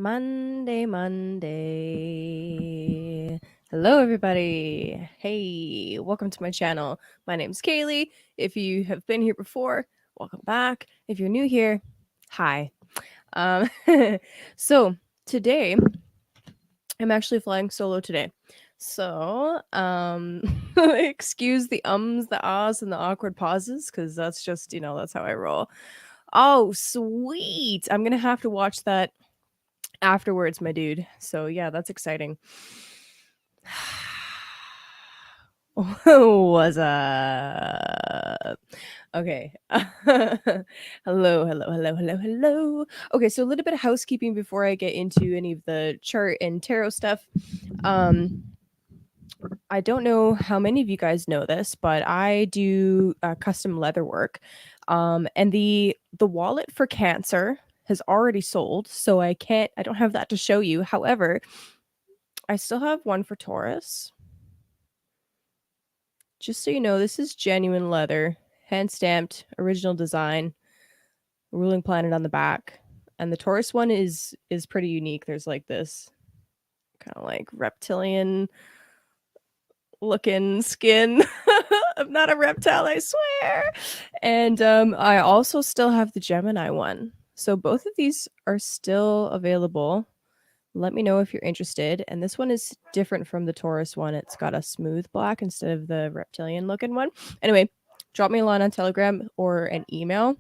Monday, Monday. Hello, everybody. Hey, welcome to my channel. My name's Kaylee. If you have been here before, welcome back. If you're new here, hi. Um, so today, I'm actually flying solo today. So, excuse the ums, the ahs, and the awkward pauses, because that's just, that's how I roll. Oh, sweet. I'm going to have to watch that afterwards, my dude. So yeah, that's exciting. What's up? Okay. Hello. Okay, so a little bit of housekeeping before I get into any of the chart and tarot stuff. I don't know how many of you guys know this, but I do custom leather work. And the wallet for Cancer has already sold, so I don't have that to show you. However, I still have one for Taurus. Just so you know, this is genuine leather, hand stamped, original design, ruling planet on the back. And the Taurus one is pretty unique. There's like this kind of like reptilian looking skin. I'm not a reptile, I swear. And I also still have the Gemini one. So both of these are still available. Let me know if you're interested. And this one is different from the Taurus one. It's got a smooth black instead of the reptilian looking one. Anyway, drop me a line on Telegram or an email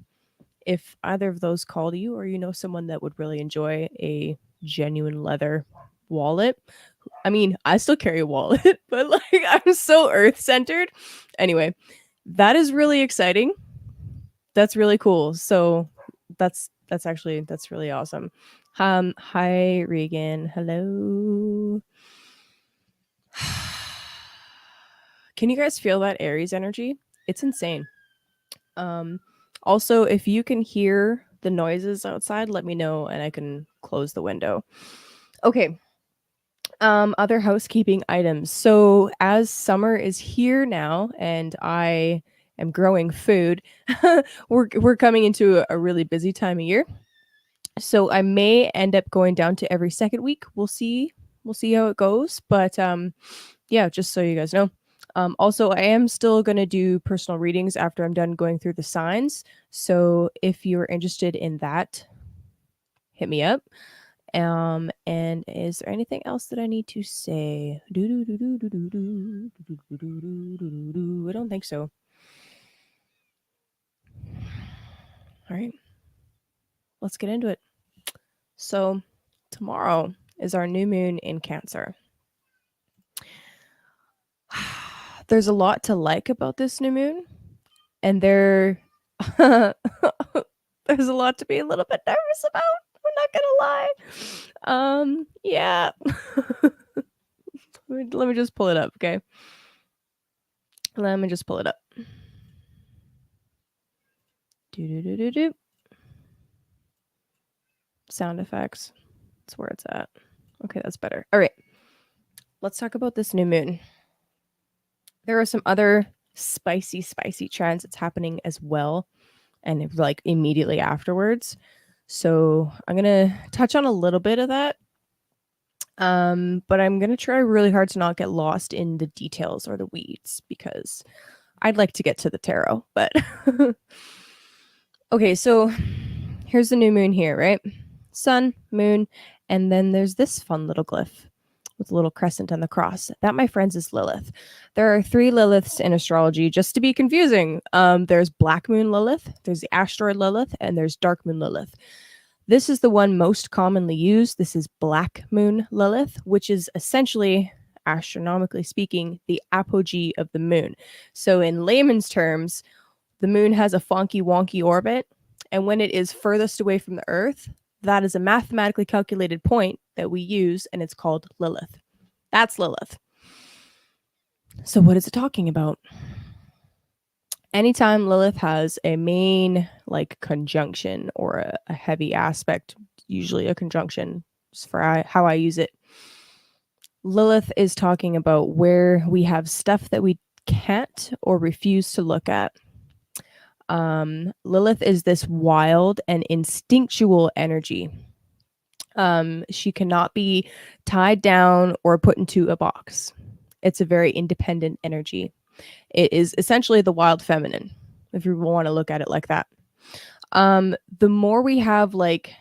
if either of those call to you, or you know someone that would really enjoy a genuine leather wallet. I mean, I still carry a wallet, but like I'm so earth centered. Anyway, that is really exciting. That's really cool. So that's really awesome. Hi Regan. Hello. Can you guys feel that Aries energy? It's insane. Also, if you can hear the noises outside, let me know and I can close the window. Okay. Other housekeeping items. So as summer is here now and I am growing food, we're coming into a really busy time of year. So I may end up going down to every second week. We'll see how it goes. But yeah, just so you guys know. Also, I am still going to do personal readings after I'm done going through the signs. So if you're interested in that, hit me up. And is there anything else that I need to say? I don't think so. All right, let's get into it. So tomorrow is our new moon in Cancer. There's a lot to like about this new moon, and there's a lot to be a little bit nervous about. I'm not gonna lie. Yeah. let me just pull it up, okay? Let me just pull it up. Do. Sound effects. That's where it's at. Okay, that's better. All right. Let's talk about this new moon. There are some other spicy transits happening as well, and like immediately afterwards. So I'm gonna touch on a little bit of that. But I'm gonna try really hard to not get lost in the details or the weeds because I'd like to get to the tarot. But okay, so here's the new moon here, right? Sun, moon, and then there's this fun little glyph with a little crescent on the cross. That, my friends, is Lilith. There are 3 Liliths in astrology, just to be confusing. There's Black Moon Lilith, there's the asteroid Lilith, and there's Dark Moon Lilith. This is the one most commonly used. This is Black Moon Lilith, which is essentially, astronomically speaking, the apogee of the moon. So in layman's terms, the moon has a funky wonky orbit, and when it is furthest away from the Earth, that is a mathematically calculated point that we use, and it's called Lilith. That's Lilith. So what is it talking about? Anytime Lilith has a main like conjunction or a heavy aspect, usually a conjunction for how I use it, Lilith is talking about where we have stuff that we can't or refuse to look at. Lilith is this wild and instinctual energy. She cannot be tied down or put into a box. It's a very independent energy. It is essentially the wild feminine, if you want to look at it like that. The more we have like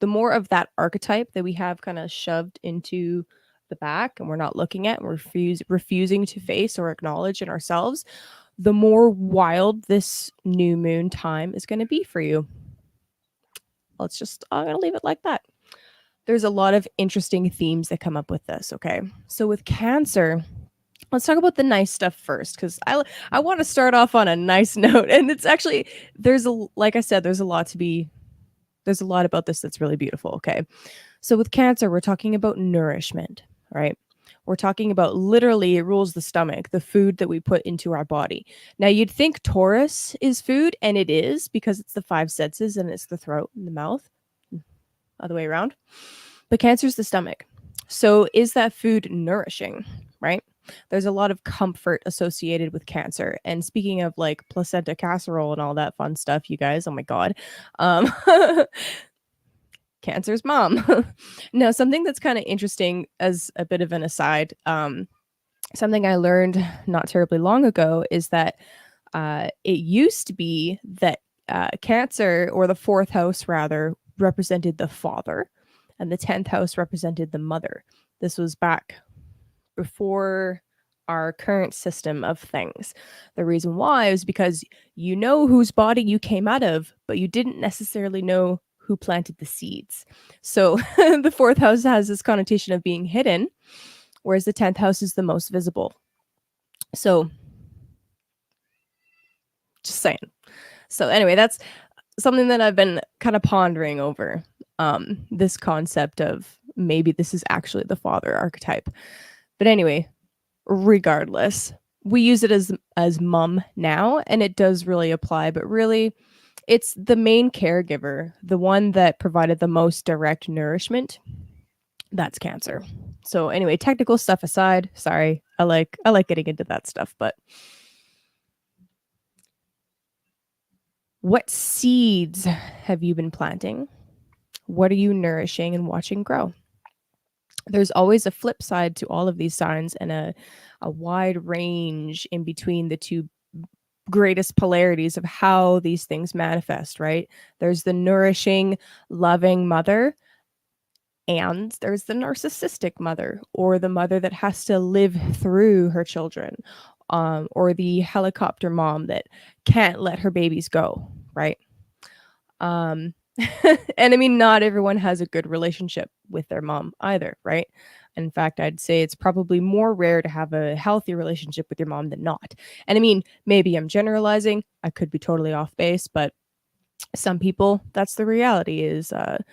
the more of that archetype that we have kind of shoved into the back and we're not looking at and refusing to face or acknowledge in ourselves, the more wild this new moon time is going to be for you. I'm going to leave it like that. There's a lot of interesting themes that come up with this, okay? So with Cancer, let's talk about the nice stuff first, because I want to start off on a nice note. And it's actually, like I said, there's a lot about this that's really beautiful, okay? So with Cancer, we're talking about nourishment, right? We're talking about literally it rules the stomach, the food that we put into our body. Now, you'd think Taurus is food, and it is because it's the five senses and it's the throat and the mouth, other way around. But Cancer's the stomach. So is that food nourishing, right? There's a lot of comfort associated with Cancer. And speaking of like placenta casserole and all that fun stuff, you guys, oh my God. Cancer's mom. Now, something that's kind of interesting as a bit of an aside, something I learned not terribly long ago is that it used to be that Cancer, or the fourth house rather, represented the father, and the 10th house represented the mother. This was back before our current system of things. The reason why is because you know whose body you came out of, but you didn't necessarily know who planted the seeds. So the fourth house has this connotation of being hidden, whereas the 10th house is the most visible. So just saying. So anyway, that's something that I've been kind of pondering over, this concept of maybe this is actually the father archetype. But anyway, regardless, we use it as mom now, and it does really apply, but really it's the main caregiver, the one that provided the most direct nourishment. That's Cancer. So anyway, technical stuff aside, sorry, I like getting into that stuff, but what seeds have you been planting? What are you nourishing and watching grow? There's always a flip side to all of these signs, and a wide range in between the two greatest polarities of how these things manifest, right? There's the nourishing, loving mother, and there's the narcissistic mother, or the mother that has to live through her children, or the helicopter mom that can't let her babies go, right? And I mean, not everyone has a good relationship with their mom either, right? In fact, I'd say it's probably more rare to have a healthy relationship with your mom than not. And I mean, maybe I'm generalizing. I could be totally off base, but some people, that's the reality, is the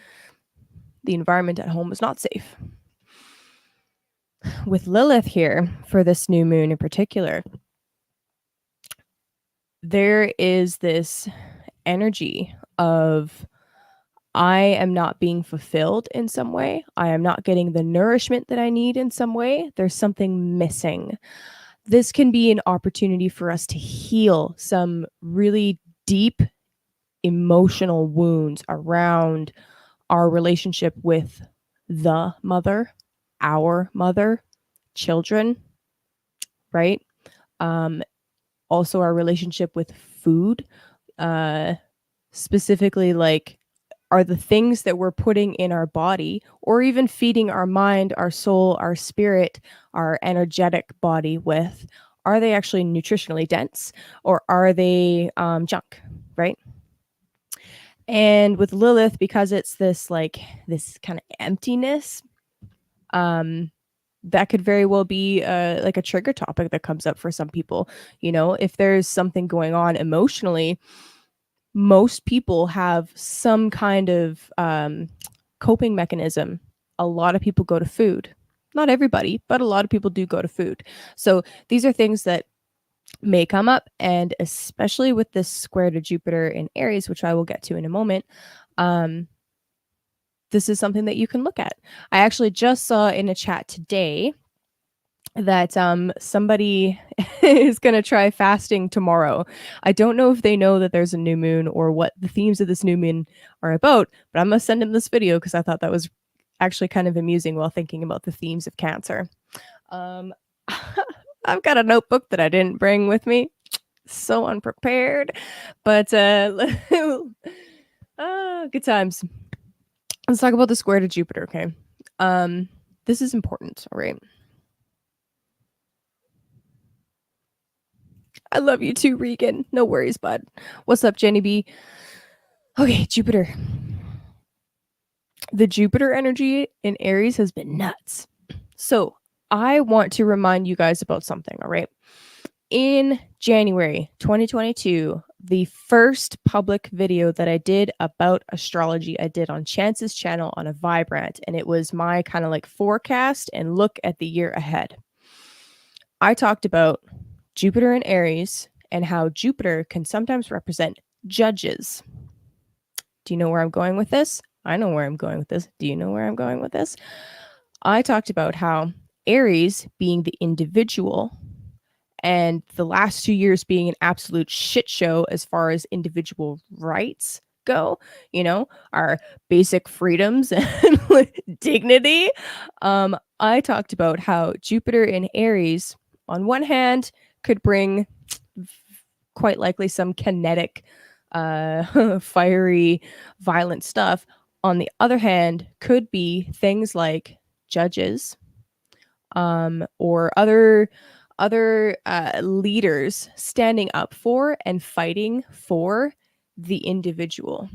environment at home is not safe. With Lilith here, for this new moon in particular, there is this energy of I am not being fulfilled in some way. I am not getting the nourishment that I need in some way. There's something missing. This can be an opportunity for us to heal some really deep emotional wounds around our relationship with the mother, our mother, children, right? Also our relationship with food, specifically like, are the things that we're putting in our body, or even feeding our mind, our soul, our spirit, our energetic body with, are they actually nutritionally dense, or are they junk, right? And with Lilith, because it's this kind of emptiness, that could very well be like a trigger topic that comes up for some people. You know, if there's something going on emotionally, most people have some kind of coping mechanism. A lot of people go to food. Not everybody, but a lot of people do go to food. So these are things that may come up, and especially with this square to Jupiter in Aries, which I will get to in a moment, this is something that you can look at. I actually just saw in a chat today that somebody is going to try fasting tomorrow. I don't know if they know that there's a new moon or what the themes of this new moon are about, but I'm going to send him this video because I thought that was actually kind of amusing while thinking about the themes of Cancer. I've got a notebook that I didn't bring with me. So unprepared, but good times. Let's talk about the square to Jupiter, okay? This is important, all right? I love you too, Regan. No worries, bud. What's up, Jenny B? Okay, Jupiter. The Jupiter energy in Aries has been nuts. So I want to remind you guys about something, all right? In January 2022, the first public video that I did about astrology, I did on Chance's channel on a Vibrant, and it was my kind of like forecast and look at the year ahead. I talked about Jupiter in Aries and how Jupiter can sometimes represent judges. Do you know where I'm going with this? I know where I'm going with this. Do you know where I'm going with this? I talked about how Aries being the individual and the last 2 years being an absolute shit show as far as individual rights go, you know, our basic freedoms and dignity. I talked about how Jupiter in Aries, on one hand, could bring quite likely some kinetic, fiery, violent stuff. On the other hand, could be things like judges, or other leaders standing up for and fighting for the individual.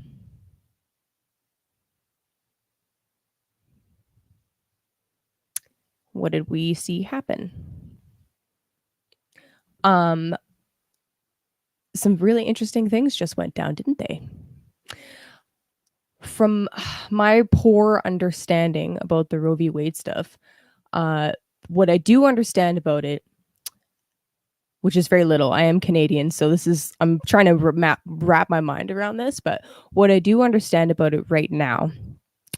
What did we see happen? Some really interesting things just went down, didn't they? From my poor understanding about the Roe v. Wade stuff, what I do understand about it, which is very little. I am Canadian, so I'm trying to wrap my mind around this, but what I do understand about it right now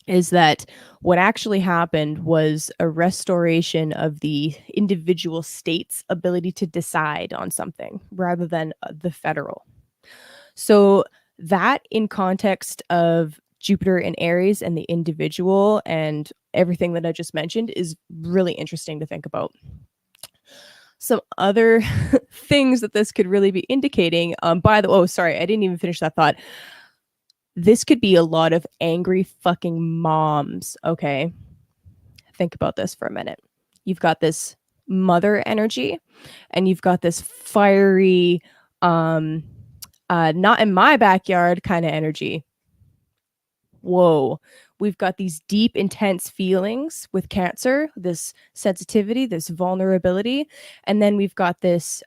is that what actually happened was a restoration of the individual state's ability to decide on something rather than the federal. So that, in context of Jupiter in Aries and the individual and everything that I just mentioned, is really interesting to think about. Some other things that this could really be indicating, sorry, I didn't even finish that thought. This could be a lot of angry fucking moms, okay? Think about this for a minute. You've got this mother energy, and you've got this fiery, not in my backyard kind of energy. Whoa. We've got these deep, intense feelings with Cancer, this sensitivity, this vulnerability. And then we've got this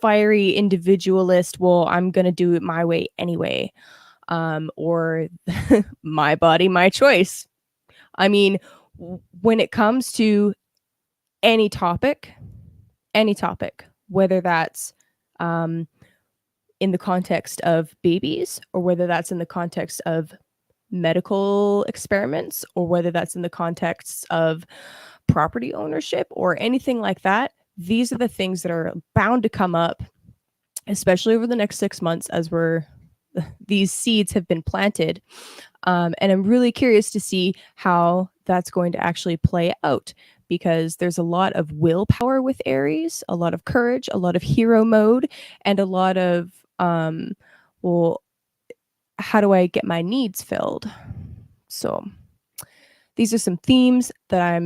fiery individualist, well, I'm going to do it my way anyway. Or my body, my choice. I mean, when it comes to any topic, whether that's in the context of babies, or whether that's in the context of medical experiments, or whether that's in the context of property ownership or anything like that, these are the things that are bound to come up, especially over the next 6 months as these seeds have been planted. And I'm really curious to see how that's going to actually play out, because there's a lot of willpower with Aries, a lot of courage, a lot of hero mode, and a lot of, how do I get my needs filled? So these are some themes that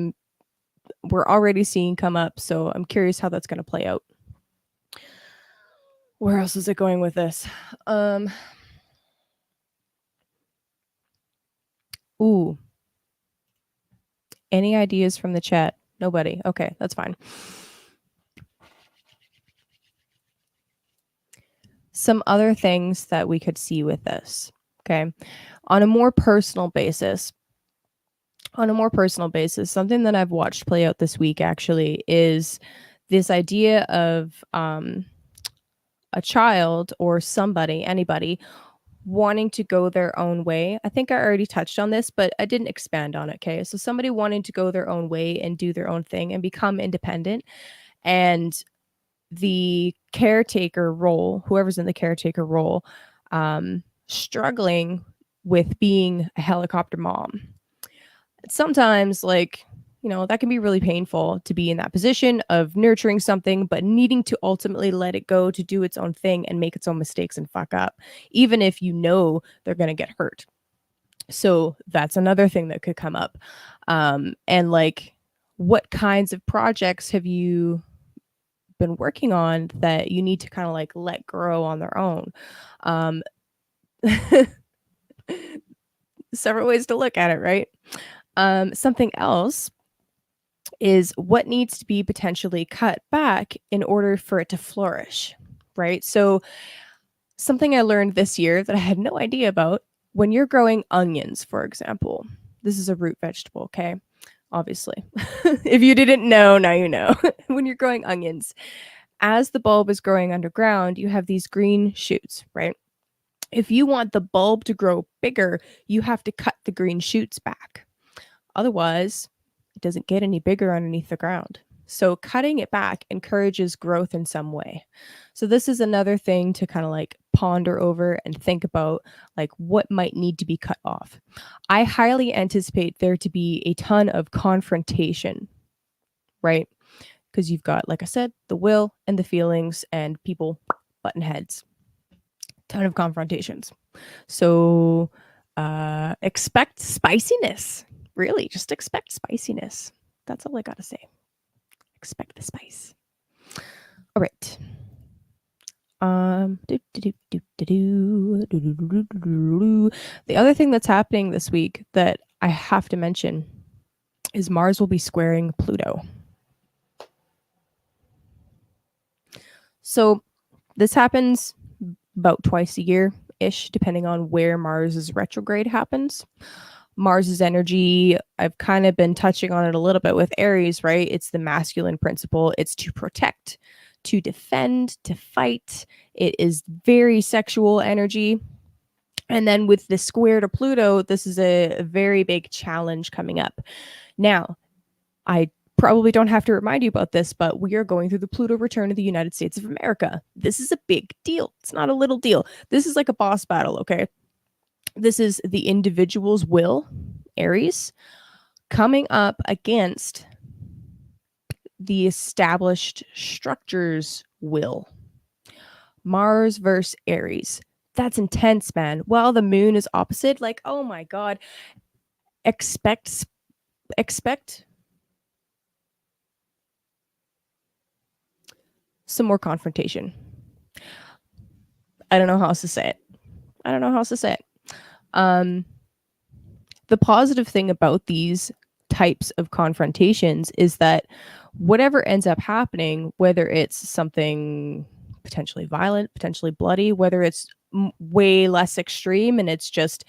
we're already seeing come up. So I'm curious how that's going to play out. Where else is it going with this? Ooh. Any ideas from the chat? Nobody. Okay, that's fine. Some other things that we could see with this, okay? On a more personal basis, something that I've watched play out this week actually is this idea of a child or anybody wanting to go their own way. I think I already touched on this, but I didn't expand on it. Okay. So somebody wanting to go their own way and do their own thing and become independent. And the caretaker role, whoever's in the caretaker role, struggling with being a helicopter mom. Sometimes, like, that can be really painful to be in that position of nurturing something, but needing to ultimately let it go to do its own thing and make its own mistakes and fuck up, even if they're going to get hurt. So that's another thing that could come up. And like, what kinds of projects have you been working on that you need to kind of like let grow on their own? Several ways to look at it, right? Something else is what needs to be potentially cut back in order for it to flourish, right? So something I learned this year that I had no idea about, when you're growing onions, for example, this is a root vegetable, okay? Obviously. If you didn't know, now you know. When you're growing onions, as the bulb is growing underground, you have these green shoots, right? If you want the bulb to grow bigger, you have to cut the green shoots back. Otherwise, it doesn't get any bigger underneath the ground. So cutting it back encourages growth in some way. So this is another thing to kind of like ponder over and think about, like what might need to be cut off. I highly anticipate there to be a ton of confrontation, right? Because you've got, like I said, the will and the feelings and people button heads. Ton of confrontations. So expect spiciness. Really, just expect spiciness. That's all I gotta say. Expect the spice. All right. The other thing that's happening this week that I have to mention is Mars will be squaring Pluto. So this happens about twice a year-ish, depending on where Mars's retrograde happens. Mars's energy, I've kind of been touching on it a little bit with Aries, right? It's the masculine principle. It's to protect, to defend, to fight. It is very sexual energy. And then with the square to Pluto, this is a very big challenge coming up. Now, I probably don't have to remind you about this, but we are going through the Pluto return of the United States of America. This is a big deal. It's not a little deal. This is like a boss battle, okay? This is the individual's will, Aries, coming up against the established structure's will. Mars versus Aries. That's intense, man. While the moon is opposite, like, oh my God. Expect some more confrontation. I don't know how else to say it. The positive thing about these types of confrontations is that whatever ends up happening, whether it's something potentially violent, potentially bloody, whether it's way less extreme and it's just,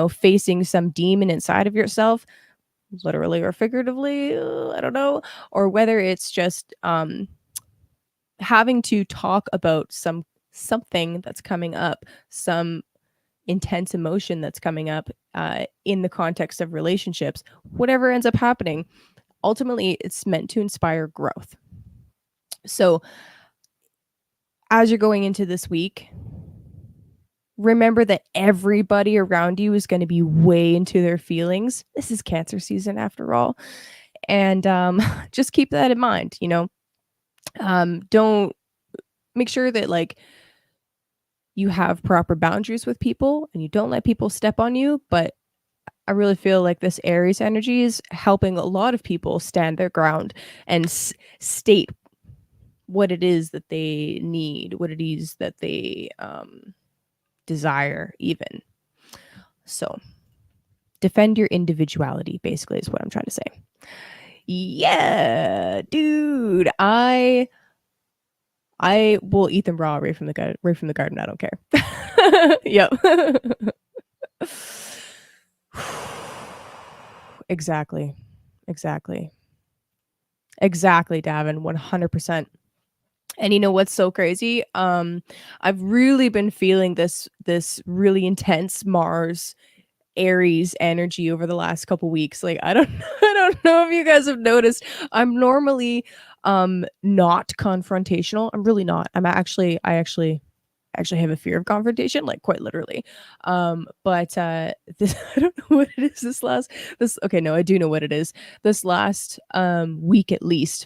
facing some demon inside of yourself, literally or figuratively, I don't know, or whether it's just having to talk about something that's coming up, some intense emotion that's coming up in the context of relationships, whatever ends up happening, ultimately it's meant to inspire growth. So as you're going into this week, remember that everybody around you is going to be way into their feelings. This is Cancer season after all. And just keep that in mind, don't make sure that like you have proper boundaries with people and you don't let people step on you. But I really feel like this Aries energy is helping a lot of people stand their ground and state what it is that they need, what it is that they desire even. So defend your individuality, basically, is what I'm trying to say. Yeah, dude, I will eat them raw right from the garden. I don't care. Yep. Exactly, Davin. 100%. And you know what's so crazy? I've really been feeling this really intense Mars Aries energy over the last couple weeks. Like I don't I don't know if you guys have noticed. I'm normally not confrontational. I'm really not. I actually have a fear of confrontation, like quite literally. But this I don't know what it is this okay, no, I do know what it is. This last week at least,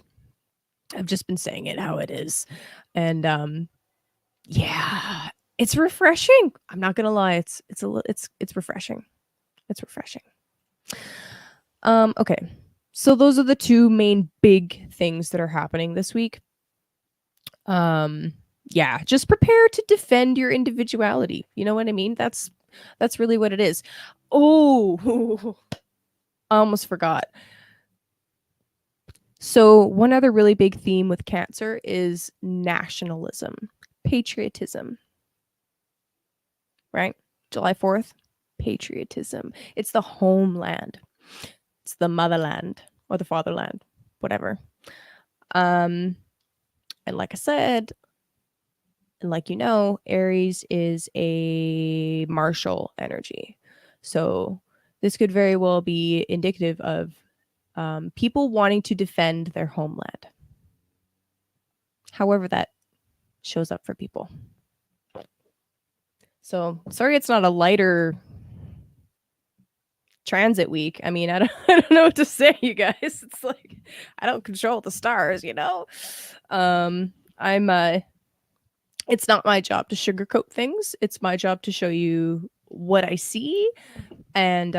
I've just been saying it how it is. And yeah, it's refreshing. I'm not gonna lie, it's refreshing. It's refreshing. Okay. So those are the two main big things that are happening this week. Yeah, just prepare to defend your individuality. You know what I mean? That's really what it is. Oh, I almost forgot. So one other really big theme with Cancer is nationalism, patriotism. Right? July 4th, patriotism. It's the homeland. It's the motherland or the fatherland, whatever. And like I said, and like you know, Aries is a martial energy. So this could very well be indicative of people wanting to defend their homeland. However, that shows up for people. So sorry it's not a lighter transit week. I mean, I don't know what to say, you guys. It's like I don't control the stars, you know. I'm it's not my job to sugarcoat things. It's my job to show you what I see and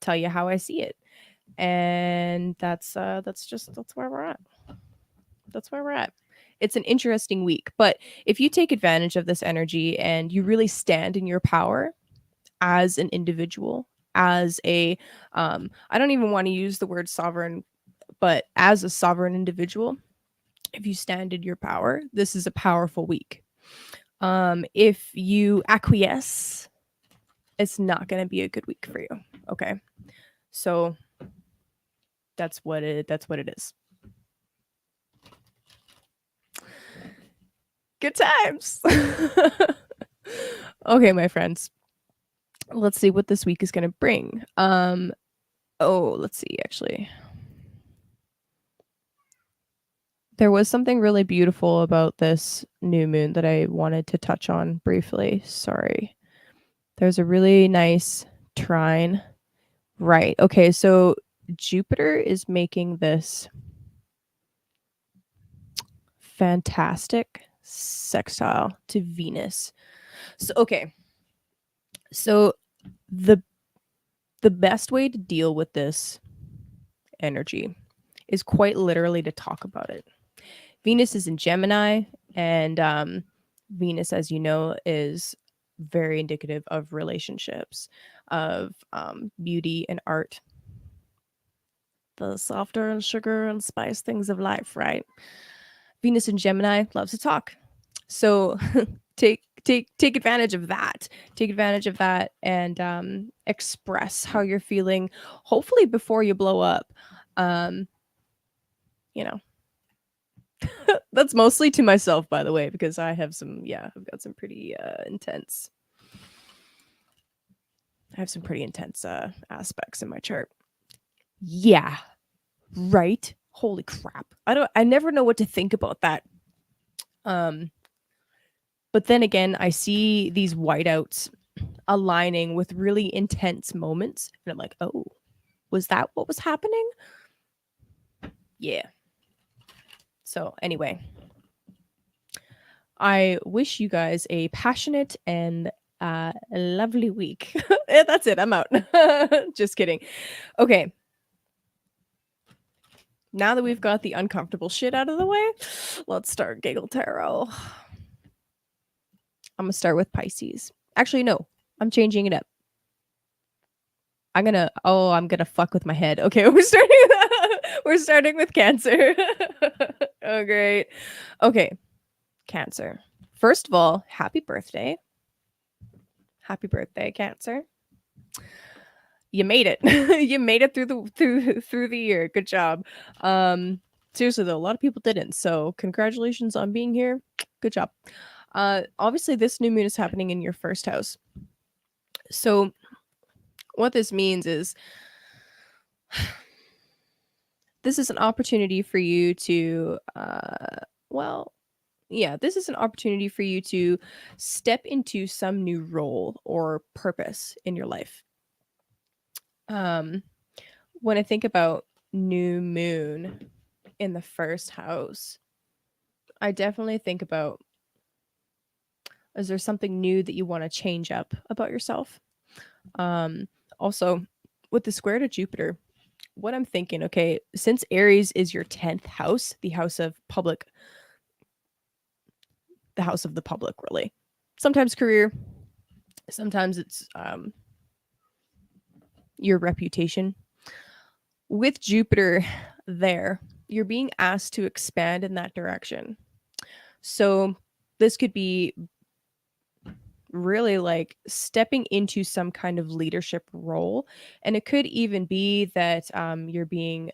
tell you how I see it. And that's where we're at. That's where we're at. It's an interesting week, but if you take advantage of this energy and you really stand in your power as an individual, as a I don't even want to use the word sovereign, but as a sovereign individual, if you stand in your power, this is a powerful week. If you acquiesce, it's not going to be a good week for you. Okay, so that's what it is. Good times. Okay, my friends. Let's see what this week is going to bring. Let's see actually. There was something really beautiful about this new moon that I wanted to touch on briefly. Sorry. There's a really nice trine. Right. Okay, so Jupiter is making this fantastic sextile to Venus. So okay. So the best way to deal with this energy is quite literally to talk about it. Venus is in Gemini, and Venus, as you know, is very indicative of relationships, of beauty and art. The softer and sugar and spice things of life, right? Venus in Gemini loves to talk. So take advantage of that. Take advantage of that and express how you're feeling, hopefully before you blow up. You know, that's mostly to myself, by the way, because I've got some pretty intense. I have some pretty intense aspects in my chart. Yeah, right. Holy crap. I never know what to think about that. But then again, I see these whiteouts aligning with really intense moments, and I'm like, oh, was that what was happening? Yeah. So anyway, I wish you guys a passionate and lovely week. That's it. I'm out. Just kidding. Okay. Now that we've got the uncomfortable shit out of the way, let's start Giggle Tarot. I'm gonna start with Pisces. Actually, no, I'm changing it up. I'm gonna fuck with my head. Okay, we're starting with Cancer. Oh great. Okay. Cancer. First of all, happy birthday. Happy birthday, Cancer. You made it. You made it through the year. Good job. Seriously though, a lot of people didn't. So congratulations on being here. Good job. Obviously this new moon is happening in your first house. So what this means is this is an opportunity for you to this is an opportunity for you to step into some new role or purpose in your life. When I think about new moon in the first house, I definitely think about, is there something new that you want to change up about yourself? Also, with the square to Jupiter, what I'm thinking, okay, since Aries is your 10th house, the house of the public, really. Sometimes career, sometimes it's your reputation. With Jupiter there, you're being asked to expand in that direction. So this could be really like stepping into some kind of leadership role. And it could even be that you're being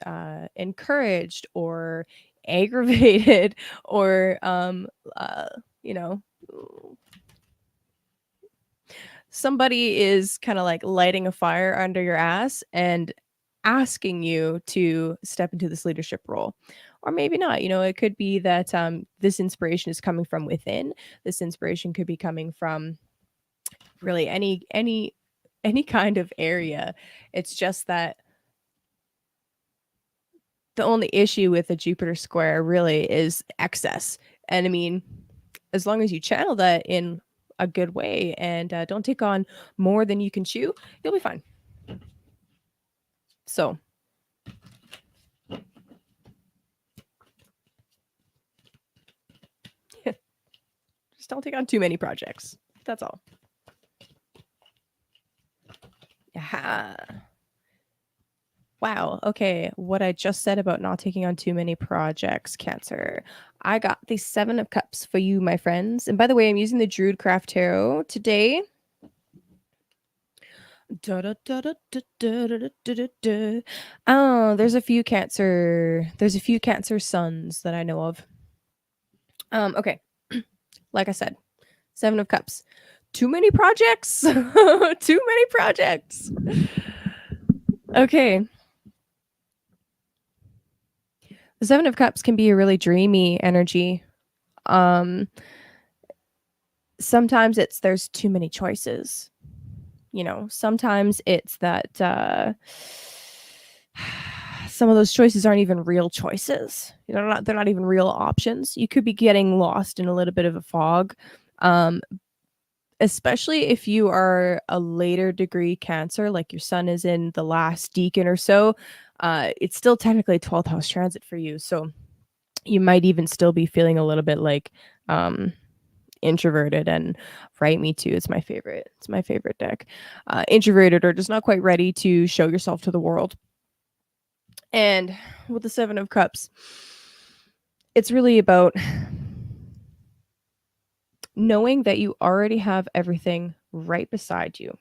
encouraged or aggravated or, you know, somebody is kind of like lighting a fire under your ass and asking you to step into this leadership role. Or maybe not. It could be that this inspiration is coming from within. This inspiration could be coming from really any kind of area. It's just that the only issue with a Jupiter square really is excess. And I mean, as long as you channel that in a good way and don't take on more than you can chew, you'll be fine. So just don't take on too many projects. That's all. Yeah. Wow. Okay. What I just said about not taking on too many projects, Cancer. I got the 7 of Cups for you, my friends. And by the way, I'm using the Druidcraft Tarot today. Oh, there's a few Cancer suns that I know of. Okay. Like I said, 7 of Cups. Too many projects. Too many projects. Okay. The 7 of Cups can be a really dreamy energy. Sometimes there's too many choices. Sometimes it's that some of those choices aren't even real choices. They're not even real options. You could be getting lost in a little bit of a fog. Especially if you are a later degree Cancer, like your sun is in the last decan or so, it's still technically a 12th house transit for you. So you might even still be feeling a little bit like introverted. And right, me too. It's my favorite deck. Introverted or just not quite ready to show yourself to the world. And with the 7 of Cups, it's really about knowing that you already have everything right beside you.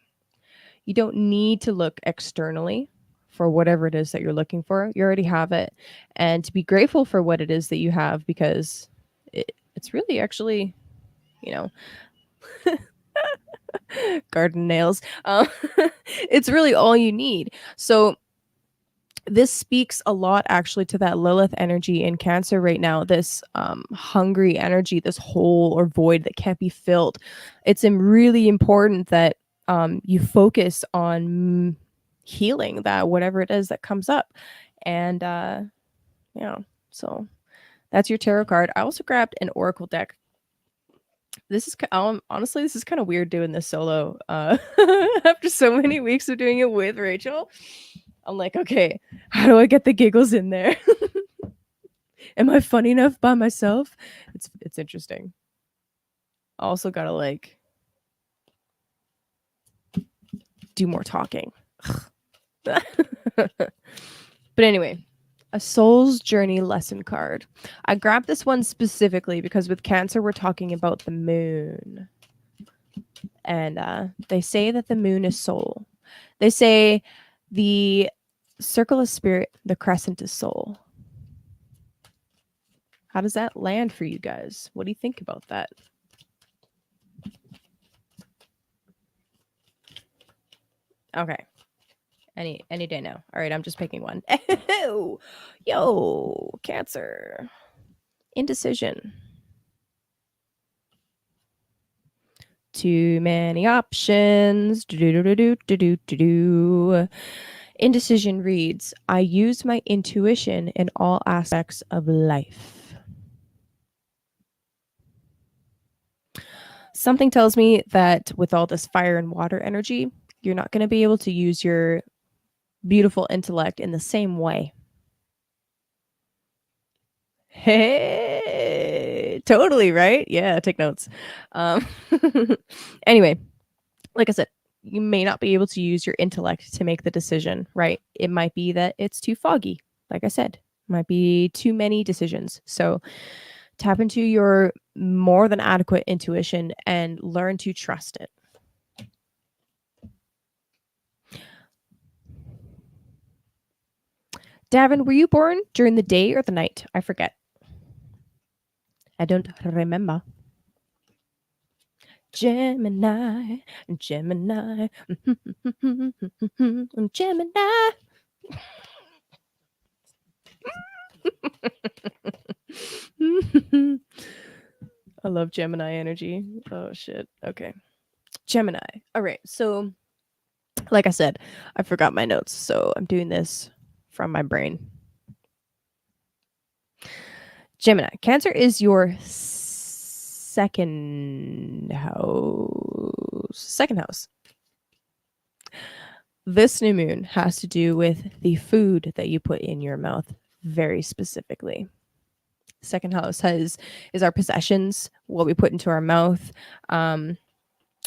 You don't need to look externally for whatever it is that you're looking for. You already have it. And to be grateful for what it is that you have, because it's really actually, garden nails. It's really all you need. So this speaks a lot actually to that Lilith energy in Cancer right now, this hungry energy, this hole or void that can't be filled. It's really important that you focus on healing that, whatever it is that comes up. And so that's your tarot card. I also grabbed an oracle deck. This is honestly, this is kind of weird doing this solo after so many weeks of doing it with Rachel. I'm like, okay, how do I get the giggles in there? Am I funny enough by myself? It's interesting. I also gotta like do more talking. But anyway, a soul's journey lesson card. I grabbed this one specifically because with Cancer, we're talking about the moon. And they say that the moon is soul. They say the circle is spirit, the crescent is soul. How does that land for you guys? What do you think about that? Okay. Any day now. All right, I'm just picking one. Yo, Cancer. Indecision. Too many options. Indecision reads, I use my intuition in all aspects of life. Something tells me that with all this fire and water energy, you're not going to be able to use your beautiful intellect in the same way. Hey, totally, right? Yeah, take notes. Anyway, like I said, you may not be able to use your intellect to make the decision, right? It might be that it's too foggy. Like I said, might be too many decisions. So tap into your more than adequate intuition and learn to trust it. Davin, were you born during the day or the night? I forget. I don't remember. Gemini, Gemini, Gemini. I love Gemini energy. Oh shit. Okay. Gemini. All right. So, like I said, I forgot my notes, so I'm doing this from my brain. Gemini. Cancer is your second house. Second house. This new moon has to do with the food that you put in your mouth, very specifically. Second house is our possessions, what we put into our mouth,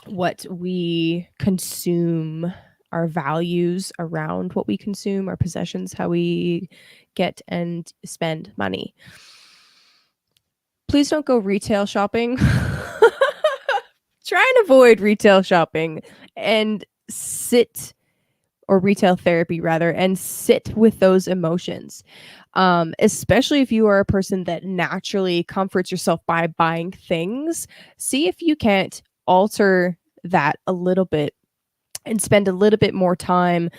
what we consume, our values around what we consume, our possessions, how we get and spend money. Please don't go retail shopping. Try and avoid retail shopping and sit, or retail therapy rather, and sit with those emotions. Especially if you are a person that naturally comforts yourself by buying things. See if you can't alter that a little bit and spend a little bit more time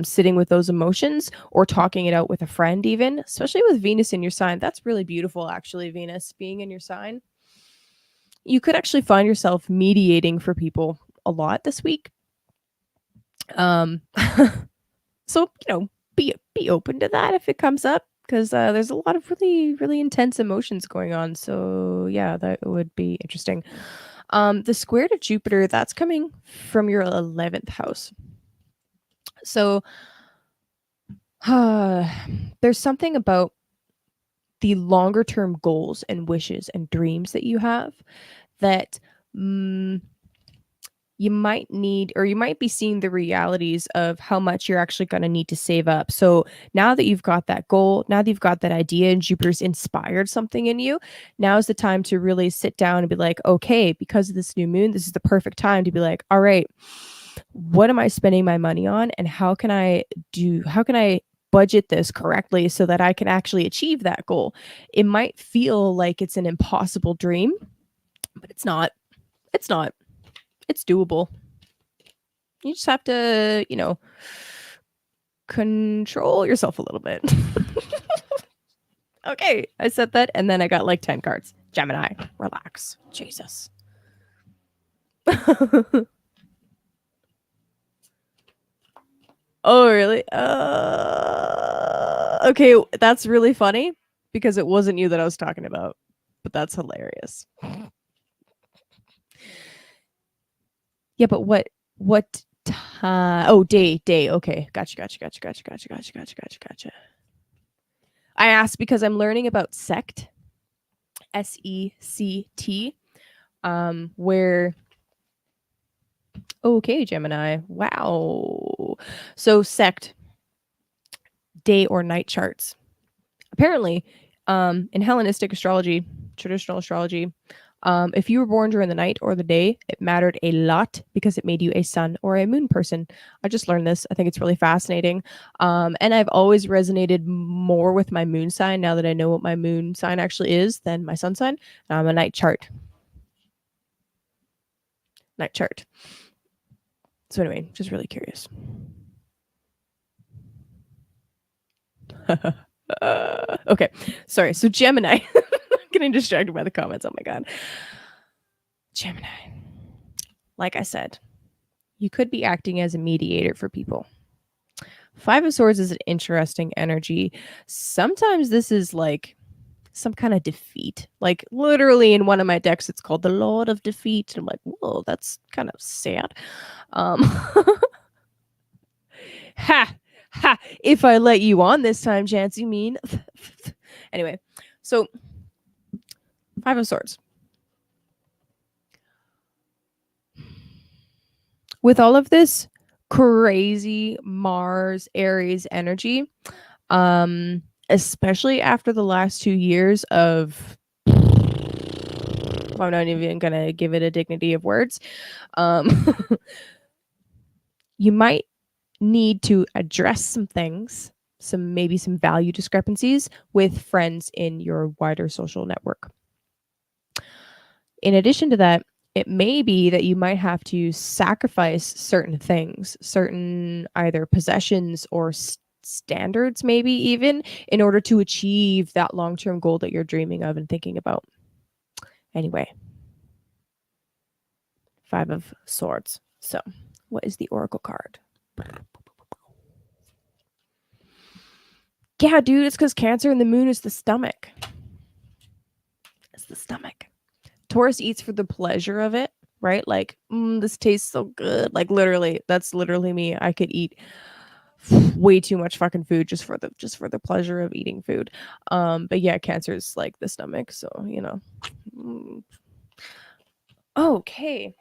sitting with those emotions or talking it out with a friend, even, especially with Venus in your sign. That's really beautiful, actually, Venus being in your sign. You could actually find yourself mediating for people a lot this week. So, be open to that if it comes up, because there's a lot of really, really intense emotions going on. So yeah, that would be interesting. The square to Jupiter, that's coming from your 11th house. So there's something about the longer term goals and wishes and dreams that you have that you might need, or you might be seeing the realities of how much you're actually going to need to save up. So now that you've got that goal, now that you've got that idea and Jupiter's inspired something in you, now is the time to really sit down and be like, okay, because of this new moon, this is the perfect time to be like, all right, what am I spending my money on? And how can I budget this correctly so that I can actually achieve that goal? It might feel like it's an impossible dream, but it's not. It's not. It's doable. You just have to, control yourself a little bit. Okay, I said that, and then I got like 10 cards. Gemini, relax. Jesus. Oh, really? Okay, that's really funny because it wasn't you that I was talking about, but that's hilarious. Yeah, but what time? Oh, day. Okay, gotcha. I asked because I'm learning about sect, SECT, where. Okay, Gemini. Wow. So sect, day or night charts. Apparently, in Hellenistic astrology, traditional astrology, If you were born during the night or the day, it mattered a lot because it made you a sun or a moon person. I just learned this. I think it's really fascinating. And I've always resonated more with my moon sign now that I know what my moon sign actually is than my sun sign. I'm a night chart. Night chart. So anyway, just really curious. Okay, sorry. So Gemini. I'm getting distracted by the comments. Oh my god. Gemini. Like I said, you could be acting as a mediator for people. Five of Swords is an interesting energy. Sometimes this is like some kind of defeat. Like literally in one of my decks, it's called the Lord of Defeat. I'm like, whoa, that's kind of sad. Ha! Ha! If I let you on this time, Chance, you mean? Anyway, so Five of Swords. With all of this crazy Mars Aries energy, especially after the last 2 years of, I'm not even gonna give it a dignity of words, you might need to address some things, maybe some value discrepancies with friends in your wider social network. In addition to that, it may be that you might have to sacrifice certain things, certain either possessions or standards, maybe even, in order to achieve that long-term goal that you're dreaming of and thinking about. Anyway, Five of Swords. So, what is the Oracle card? Yeah, dude, it's because Cancer and the moon is the stomach. It's the stomach. Taurus eats for the pleasure of it, right? Like, this tastes so good. Like literally, that's literally me. I could eat way too much fucking food just for the pleasure of eating food. But yeah, Cancer is like the stomach, so you know. Okay,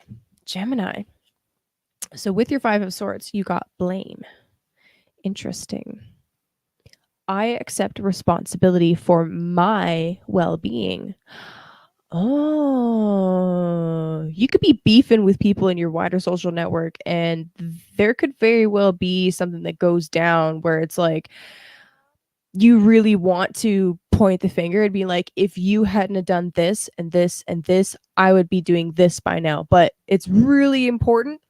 Gemini. So with your Five of Swords, you got blame. Interesting. I accept responsibility for my well-being. Oh, you could be beefing with people in your wider social network, and there could very well be something that goes down where it's like you really want to point the finger and be like, if you hadn't have done this and this and this, I would be doing this by now. But it's really important.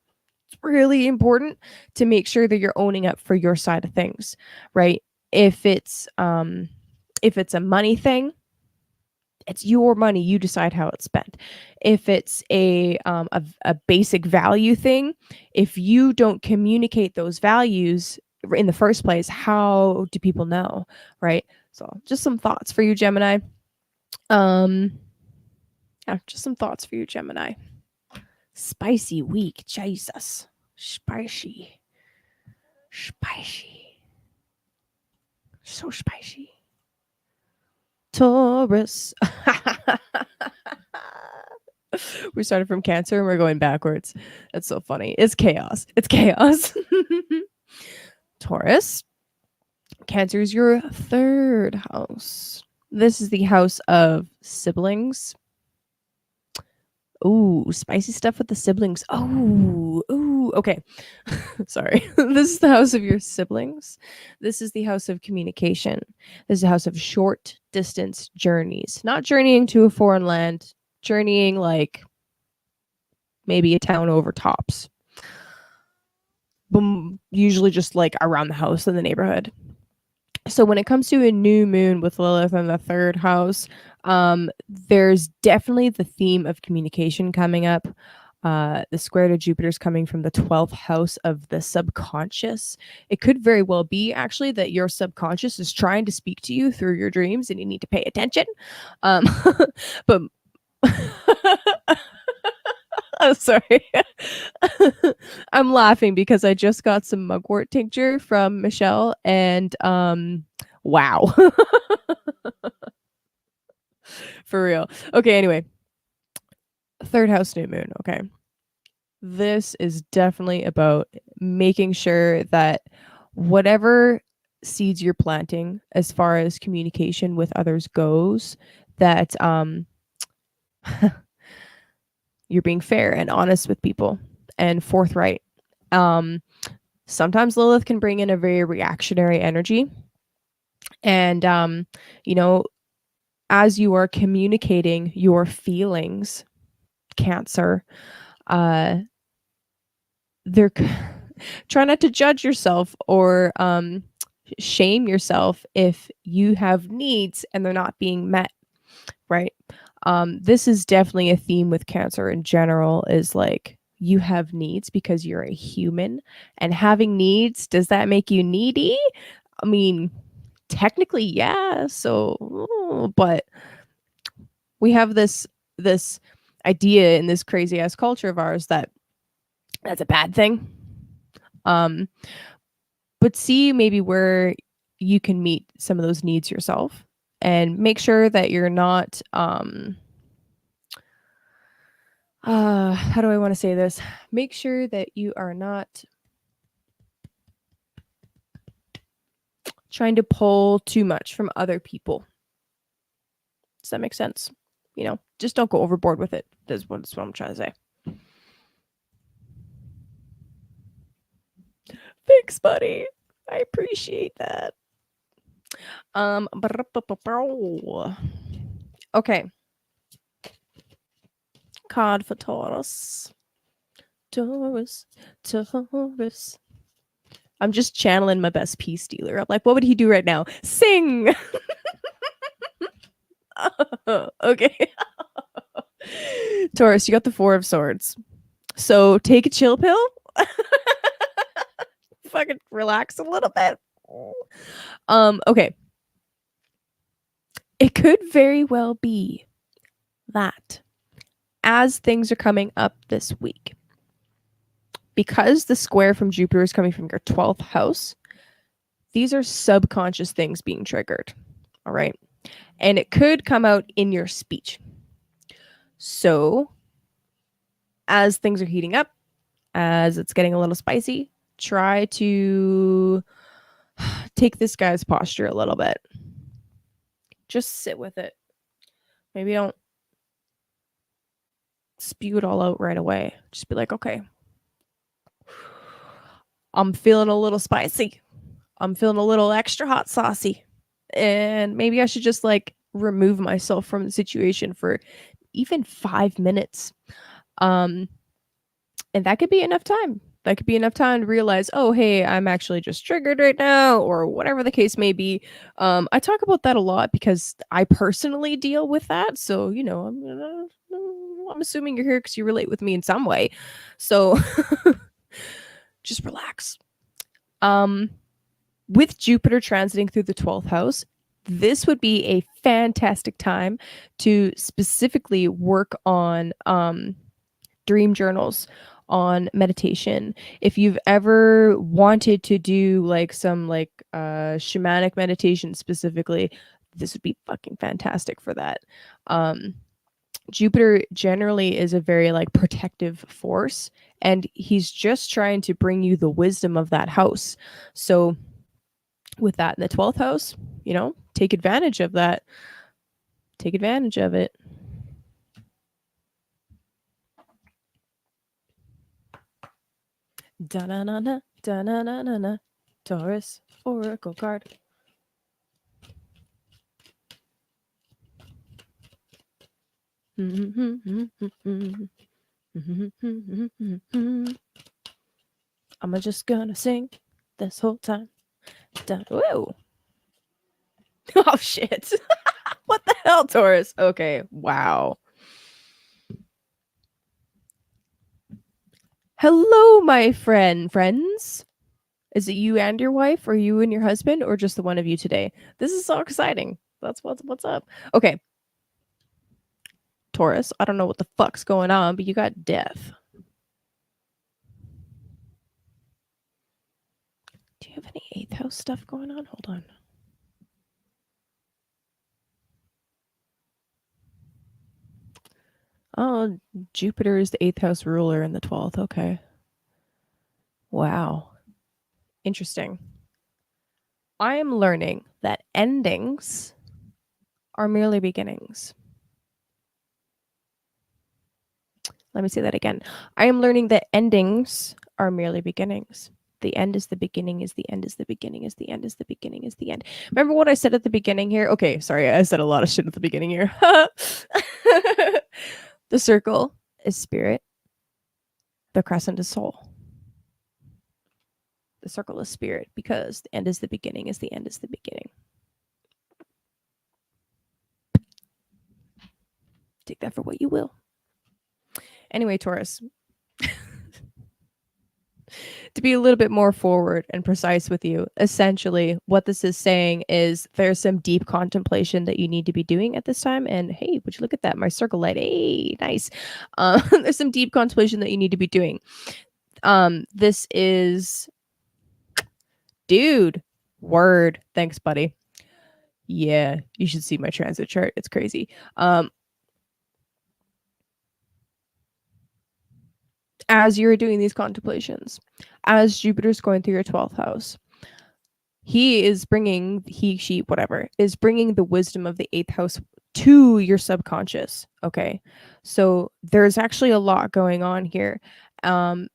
It's really important to make sure that you're owning up for your side of things, right? If it's a money thing, it's your money. You decide how it's spent. If it's a basic value thing, if you don't communicate those values in the first place, how do people know, right? So just some thoughts for you, Gemini. Yeah, just some thoughts for you, Gemini. Spicy week, Jesus. Spicy. So spicy. Taurus. We started from Cancer and we're going backwards. That's so funny. It's chaos. Taurus. Cancer is your third house. This is the house of siblings. Ooh, spicy stuff with the siblings. Ooh, okay. Sorry. This is the house of your siblings. This is the house of communication. This is the house of short distance journeys. Not journeying to a foreign land, journeying like maybe a town over tops. Usually just like around the house in the neighborhood. So when it comes to a new moon with Lilith in the third house, there's definitely the theme of communication coming up. The square to Jupiter is coming from the 12th house of the subconscious. It could very well be actually that your subconscious is trying to speak to you through your dreams and you need to pay attention. But oh, sorry. I'm laughing because I just got some mugwort tincture from Michelle and wow. For real. Okay, anyway. Third house new moon, okay. This is definitely about making sure that whatever seeds you're planting as far as communication with others goes, that You're being fair and honest with people and forthright. Sometimes Lilith can bring in a very reactionary energy. And, you know, as you are communicating your feelings, Cancer, they're try not to judge yourself or shame yourself if you have needs and they're not being met, right? This is definitely a theme with Cancer in general, is like you have needs because you're a human, and having needs, does that make you needy? I mean, technically, yeah. So, but we have this idea in this crazy ass culture of ours that that's a bad thing. But see maybe where you can meet some of those needs yourself, and make sure that you're not how do I want to say this? Make sure that you are not trying to pull too much from other people. Does that make sense? You know, just don't go overboard with it. That's what I'm trying to say. Thanks, buddy. I appreciate that. Okay. Card for Taurus. Taurus. I'm just channeling my best peace dealer. I'm like, what would he do right now? Sing. Okay. Taurus, you got the Four of Swords. So take a chill pill. Fucking relax a little bit. Okay. It could very well be that as things are coming up this week, because the square from Jupiter is coming from your 12th house, these are subconscious things being triggered. All right. And it could come out in your speech. So as things are heating up, as it's getting a little spicy, try to take this guy's posture a little bit. Just sit with it. Maybe don't spew it all out right away. Just be like, okay, I'm feeling a little spicy. I'm feeling a little extra hot saucy. And maybe I should just like remove myself from the situation for even 5 minutes. And that could be enough time. That could be enough time to realize, oh, hey, I'm actually just triggered right now, or whatever the case may be. I talk about that a lot because I personally deal with that. So, you know, I'm assuming you're here because you relate with me in some way. So just relax. With Jupiter transiting through the 12th house, this would be a fantastic time to specifically work on dream journals, on meditation. If you've ever wanted to do like some like shamanic meditation specifically, this would be fucking fantastic for that. Jupiter generally is a very like protective force, and he's just trying to bring you the wisdom of that house. So with that in the 12th house, you know, take advantage of that. Take advantage of it. Da-na-na-na, da-na-na-na-na. Taurus Oracle card. I'm just gonna sing this whole time. Whoa. Oh, shit. What the hell, Taurus? Okay, wow. Hello, my friends. Is it you and your wife, or you and your husband, or just the one of you today? This is so exciting. That's what's up. Okay. Taurus, I don't know what the fuck's going on, but you got death. Do you have any 8th house stuff going on? Hold on. Oh, Jupiter is the 8th house ruler in the 12th. Okay. Wow. Interesting. I am learning that endings are merely beginnings. Let me say that again. I am learning that endings are merely beginnings. The end is the beginning, is the end is the beginning, is the end is the beginning, is the end. Remember what I said at the beginning here? Okay, sorry, I said a lot of shit at the beginning here. The circle is spirit. The crescent is soul. The circle is spirit because the end is the beginning, is the end is the beginning. Take that for what you will. Anyway, Taurus, to be a little bit more forward and precise with you, essentially what this is saying is there's some deep contemplation that you need to be doing at this time. And hey, would you look at that? My circle light. Hey, nice. There's some deep contemplation that you need to be doing. This is, dude, word. Thanks, buddy. Yeah, you should see my transit chart. It's crazy. As you're doing these contemplations, as Jupiter's going through your 12th house, he is bringing, she, whatever, is bringing the wisdom of the 8th house to your subconscious. Okay. So there's actually a lot going on here. And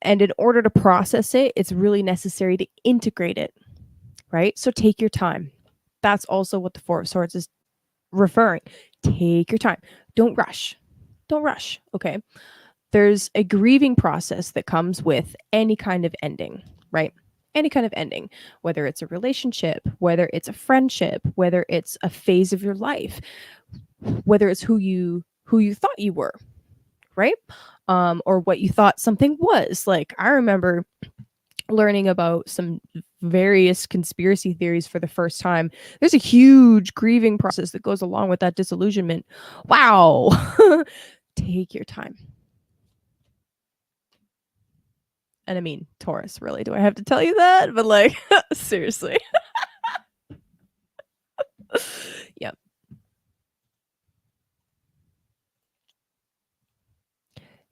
in order to process it, it's really necessary to integrate it. Right. So take your time. That's also what the Four of Swords is referring. Take your time. Don't rush. Don't rush. Okay. There's a grieving process that comes with any kind of ending, right? Any kind of ending, whether it's a relationship, whether it's a friendship, whether it's a phase of your life, whether it's who you thought you were, right? Or what you thought something was. Like, I remember learning about some various conspiracy theories for the first time. There's a huge grieving process that goes along with that disillusionment. Wow. Take your time. And I mean, Taurus, really? Do I have to tell you that? But like, seriously. Yep.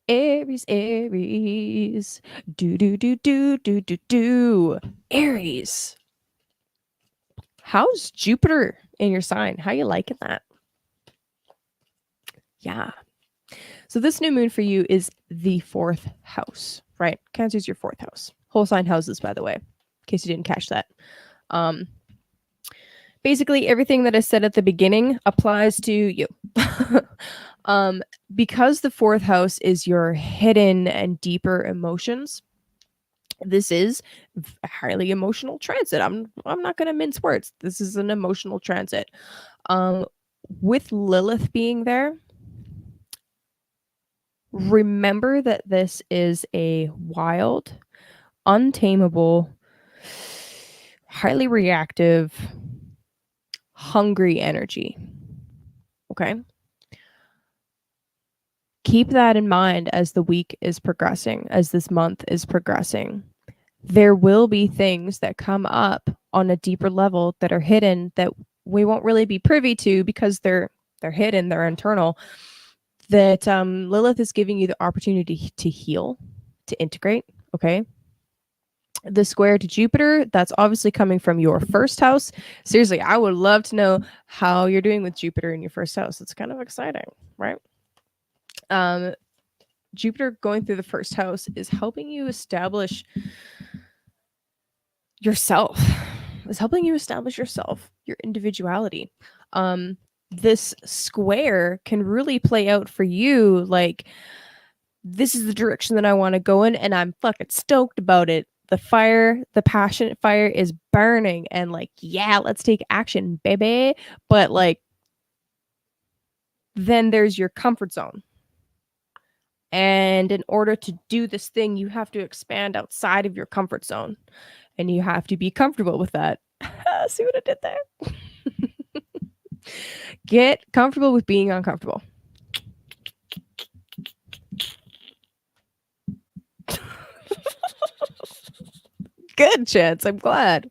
Aries, Aries. Do. Aries. How's Jupiter in your sign? How you liking that? Yeah. So this new moon for you is the 4th house, right? Cancer is your 4th house. Whole sign houses, by the way, in case you didn't catch that. Basically, everything that I said at the beginning applies to you. Because the 4th house is your hidden and deeper emotions, this is a highly emotional transit. I'm not going to mince words. This is an emotional transit. With Lilith being there, remember that this is a wild, untamable, highly reactive, hungry energy. Okay? Keep that in mind as the week is progressing, as this month is progressing. There will be things that come up on a deeper level that are hidden that we won't really be privy to because they're hidden, they're internal. That Lilith is giving you the opportunity to heal, to integrate. Okay. The square to Jupiter, that's obviously coming from your 1st house. Seriously, I would love to know how you're doing with Jupiter in your 1st house. It's kind of exciting, right? Jupiter going through the 1st house is helping you establish yourself. It's helping you establish yourself, your individuality. This square can really play out for you like, this is the direction that I want to go in, and I'm fucking stoked about it. The fire, the passionate fire is burning, and like, yeah, let's take action, baby. But like, then there's your comfort zone. And in order to do this thing, you have to expand outside of your comfort zone. And you have to be comfortable with that. See what I did there? Get comfortable with being uncomfortable. Good, Chance. I'm glad.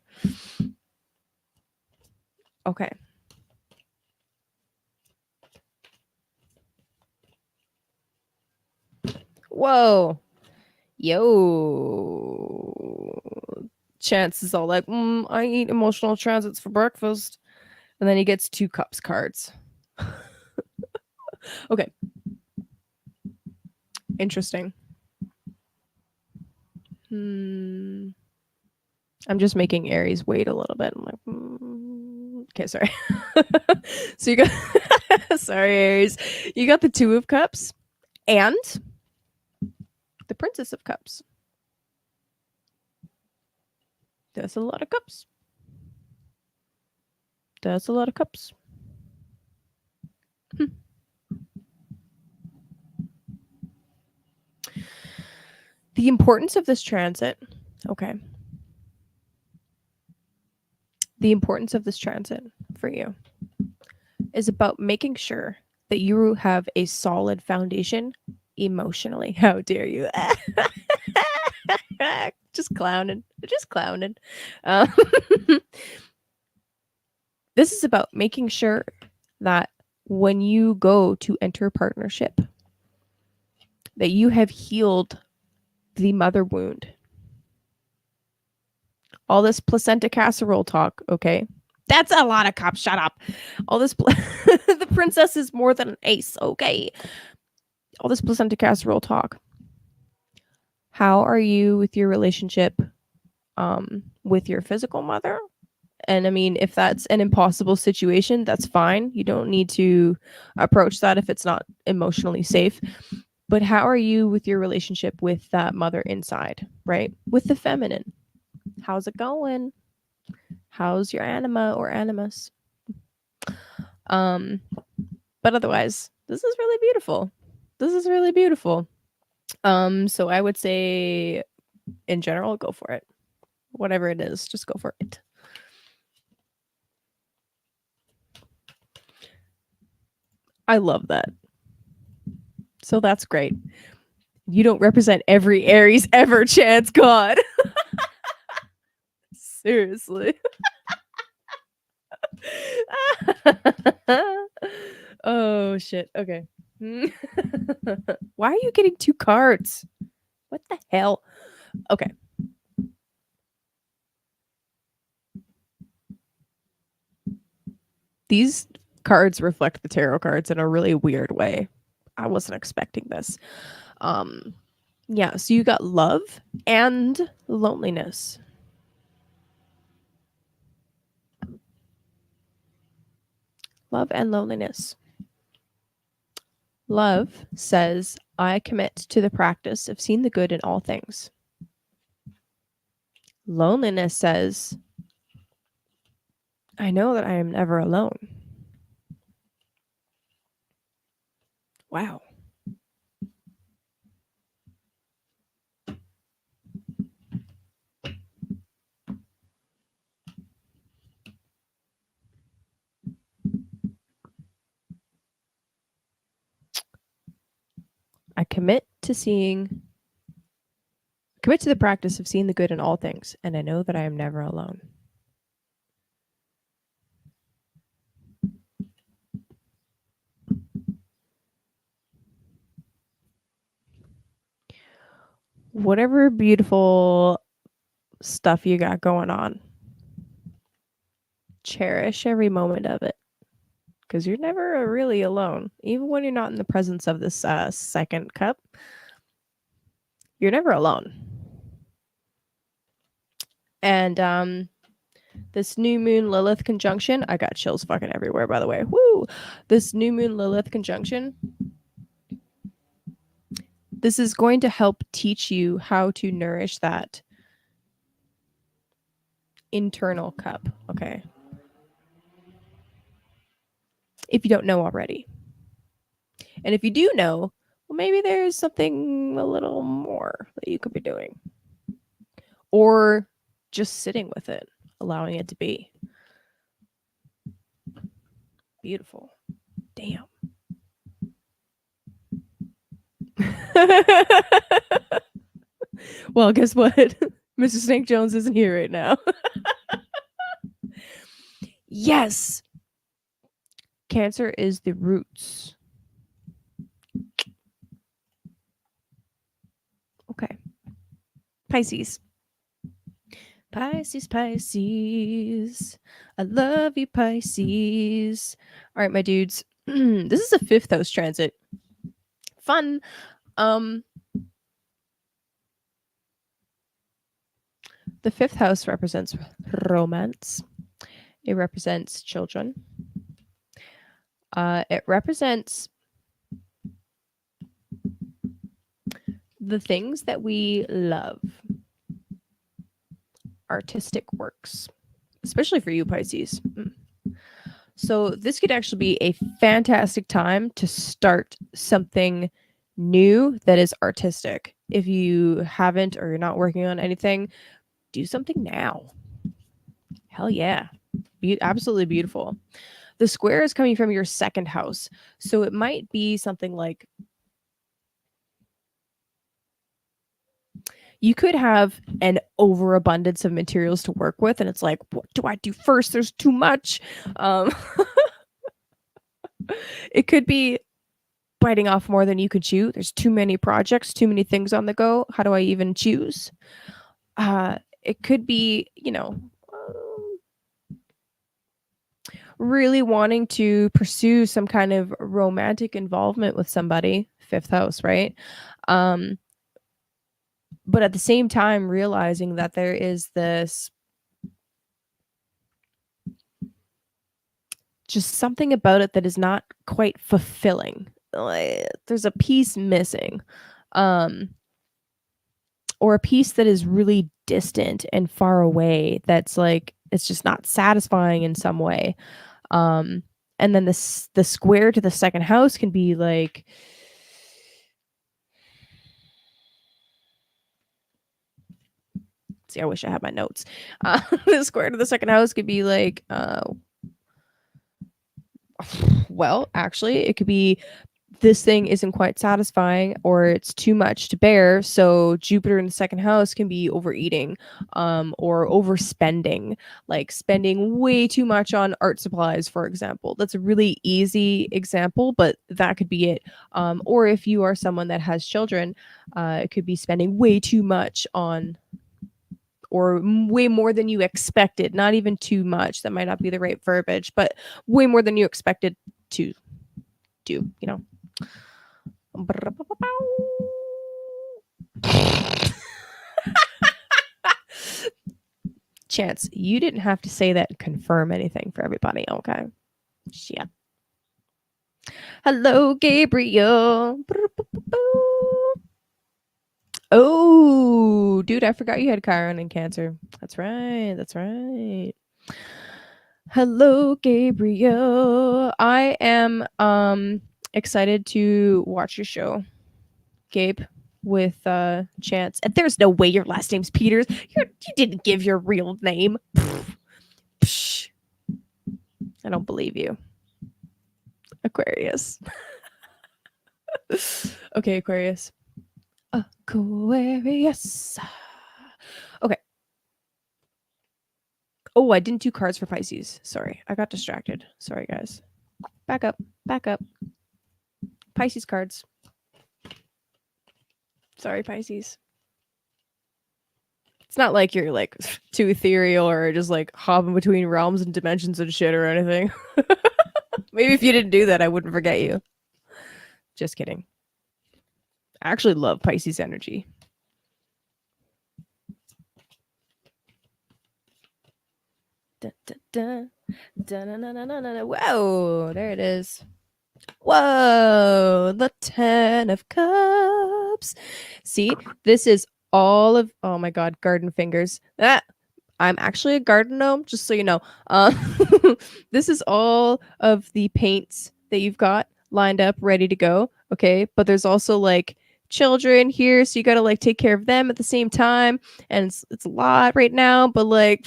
Okay. Whoa. Yo. Chance is all like, I eat emotional transits for breakfast. And then he gets 2 cups cards. Okay. Interesting. I'm just making Aries wait a little bit. I'm like, okay, sorry. So you got, sorry, Aries. You got the Two of Cups and the Princess of Cups. That's a lot of cups. That's a lot of cups. The importance of this transit. Okay. The importance of this transit for you is about making sure that you have a solid foundation emotionally. How dare you? Just clowning. Just clowning. This is about making sure that when you go to enter a partnership, that you have healed the mother wound. All this placenta casserole talk, okay? That's a lot of cups. Shut up. All this, the princess is more than an ace, okay? All this placenta casserole talk. How are you with your relationship with your physical mother? And I mean, if that's an impossible situation, that's fine. You don't need to approach that if it's not emotionally safe. But how are you with your relationship with that mother inside, right? With the feminine. How's it going? How's your anima or animus? But otherwise, this is really beautiful. This is really beautiful. So I would say in general, go for it. Whatever it is, just go for it. I love that. So that's great. You don't represent every Aries ever, Chance God. Seriously. Oh, shit. Okay. Why are you getting 2 cards? What the hell? Okay. These cards reflect the tarot cards in a really weird way. I wasn't expecting this. Yeah, so you got love and loneliness. Love and loneliness. Love says, I commit to the practice of seeing the good in all things. Loneliness says, I know that I am never alone. Wow. I commit to the practice of seeing the good in all things, and I know that I am never alone. Whatever beautiful stuff you got going on, cherish every moment of it, because you're never really alone. Even when you're not in the presence of this second cup, you're never alone. And this new moon Lilith conjunction, I got chills fucking everywhere, by the way. Woo! This new moon Lilith conjunction, this is going to help teach you how to nourish that internal cup, okay? If you don't know already. And if you do know, well, maybe there's something a little more that you could be doing. Or just sitting with it, allowing it to be. Beautiful. Damn. Well, guess what? Mr. Snake Jones isn't here right now. Yes. Cancer is the roots. Okay. Pisces. Pisces, Pisces. I love you, Pisces. All right, my dudes. This is a 5th house transit. Fun. The fifth house represents romance. It represents children. It represents the things that we love. Artistic works, especially for you, Pisces. So this could actually be a fantastic time to start something new that is artistic. If you haven't or you're not working on anything, do something now. Hell yeah. Absolutely beautiful. The square is coming from your second house. So it might be something like you could have an overabundance of materials to work with, and it's like, what do I do first? There's too much. It could be biting off more than you could chew. There's too many projects, too many things on the go. How do I even choose? It could be, really wanting to pursue some kind of romantic involvement with somebody. Fifth house, right? But at the same time, realizing that there is this just something about it that is not quite fulfilling. Like, there's a piece missing. Or a piece that is really distant and far away that's like it's just not satisfying in some way. And then the square to the second house can be like, see, I wish I had my notes. The square to the second house could be like, well, actually, it could be this thing isn't quite satisfying or it's too much to bear. So Jupiter in the second house can be overeating, or overspending, like spending way too much on art supplies, for example. That's a really easy example, but that could be it. Or if you are someone that has children, it could be spending way too much on, or way more than you expected, not even too much. That might not be the right verbiage, but way more than you expected to do, Chance, you didn't have to say that and confirm anything for everybody, okay? Yeah. Hello, Gabriel. Oh, dude, I forgot you had Chiron in Cancer. That's right. That's right. Hello, Gabriel. I am excited to watch your show, Gabe, with Chance. And there's no way your last name's Peters. You didn't give your real name. Psh. I don't believe you. Aquarius. Okay, Aquarius. Aquarius. Okay. Oh, I didn't do cards for Pisces. Sorry. I got distracted. Sorry, guys. Back up. Back up. Pisces cards. Sorry, Pisces. It's not like you're like too ethereal or just like hopping between realms and dimensions and shit or anything. Maybe if you didn't do that, I wouldn't forget you. Just kidding. I actually love Pisces energy. Da, da, da. Da, na, na, na, na, na. Whoa, there it is. Whoa, the 10 of Cups. See, this is all of, oh my God, garden fingers. I'm actually a garden gnome, just so you know. This is all of the paints that you've got lined up, ready to go. Okay, but there's also like children here, so you got to like take care of them at the same time. And it's a lot right now, but like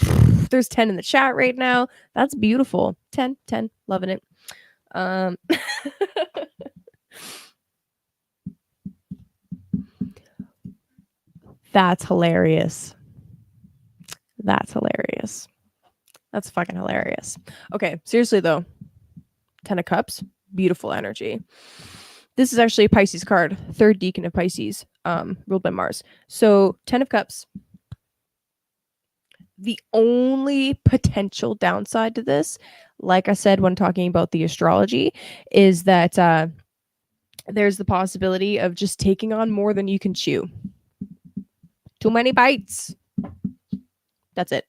there's 10 in the chat right now. That's beautiful. 10, loving it. That's hilarious. That's hilarious. That's fucking hilarious. Okay, seriously though. 10 of Cups, beautiful energy. This is actually a Pisces card, third deacon of Pisces, ruled by Mars. So 10 of Cups. The only potential downside to this, like I said when talking about the astrology, is that there's the possibility of just taking on more than you can chew. Too many bites. That's it.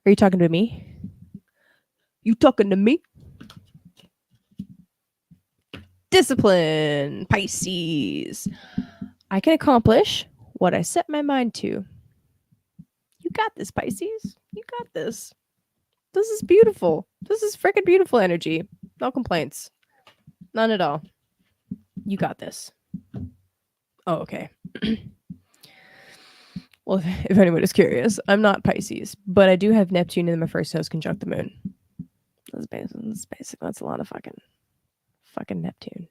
Are you talking to me? You talking to me? Discipline, Pisces. I can accomplish what I set my mind to. You got this, Pisces. You got this. This is beautiful. This is freaking beautiful energy. No complaints. None at all. You got this. Oh, okay. Well, if anyone is curious, I'm not Pisces, but I do have Neptune in my first house conjunct the moon. That's basic. That's a lot of fucking Neptune.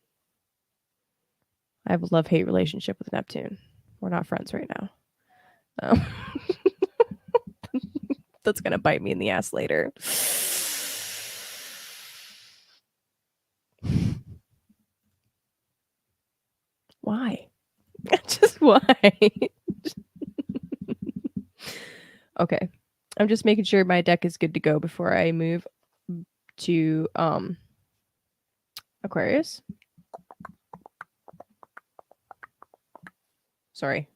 I have a love-hate relationship with Neptune. We're not friends right now. That's gonna bite me in the ass later. Why? Just why? Okay. I'm just making sure my deck is good to go before I move to Aquarius. Sorry.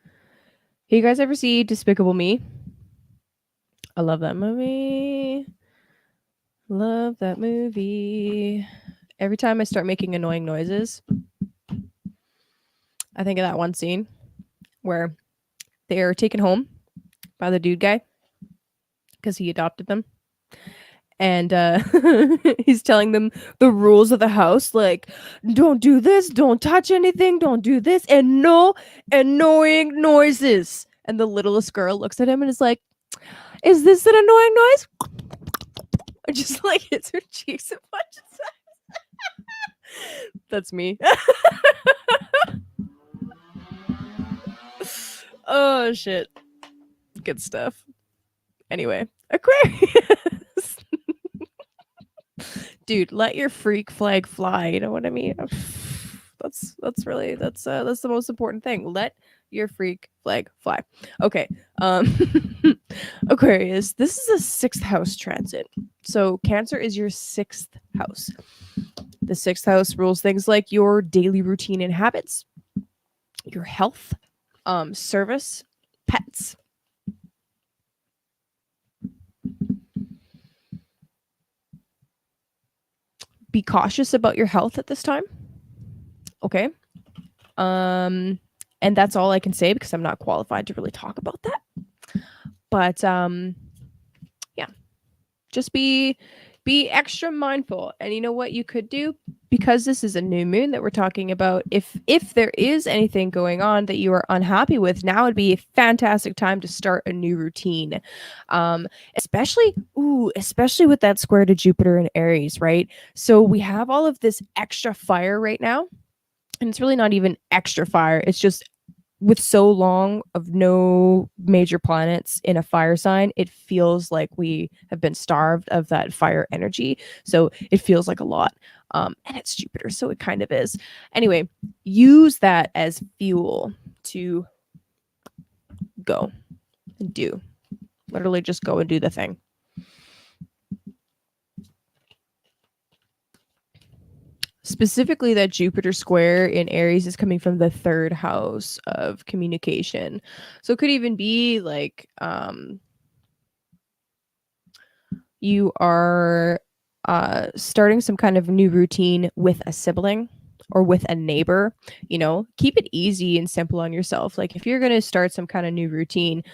Have you guys ever see Despicable Me? I love that movie. Love that movie. Every time I start making annoying noises, I think of that one scene where they're taken home by the dude guy because he adopted them. And he's telling them the rules of the house, like, don't do this, don't touch anything, don't do this, and no annoying noises. And the littlest girl looks at him and is like, is this an annoying noise? Just like hits her cheeks a bunch of times. That's me. Oh, shit. Good stuff. Anyway, Aquarius. Dude, let your freak flag fly. You know what I mean? That's the most important thing. Let your freak flag fly. Okay. Aquarius, this is a 6th house transit. So Cancer is your 6th house. The 6th house rules things like your daily routine and habits, your health, service, pets. Be cautious about your health at this time. Okay. And that's all I can say because I'm not qualified to really talk about that. But yeah. Just be extra mindful. And you know what you could do? Because this is a new moon that we're talking about, if there is anything going on that you are unhappy with, now would be a fantastic time to start a new routine. Especially with that square to Jupiter and Aries, right? So we have all of this extra fire right now. And it's really not even extra fire. It's just with so long of no major planets in a fire sign, it feels like we have been starved of that fire energy. So it feels like a lot. And it's Jupiter, so it kind of is. Anyway, use that as fuel to go and do. Literally just go and do the thing. Specifically, that Jupiter square in Aries is coming from the 3rd house of communication. So it could even be like you are starting some kind of new routine with a sibling or with a neighbor. You know, keep it easy and simple on yourself. Like if you're going to start some kind of new routine,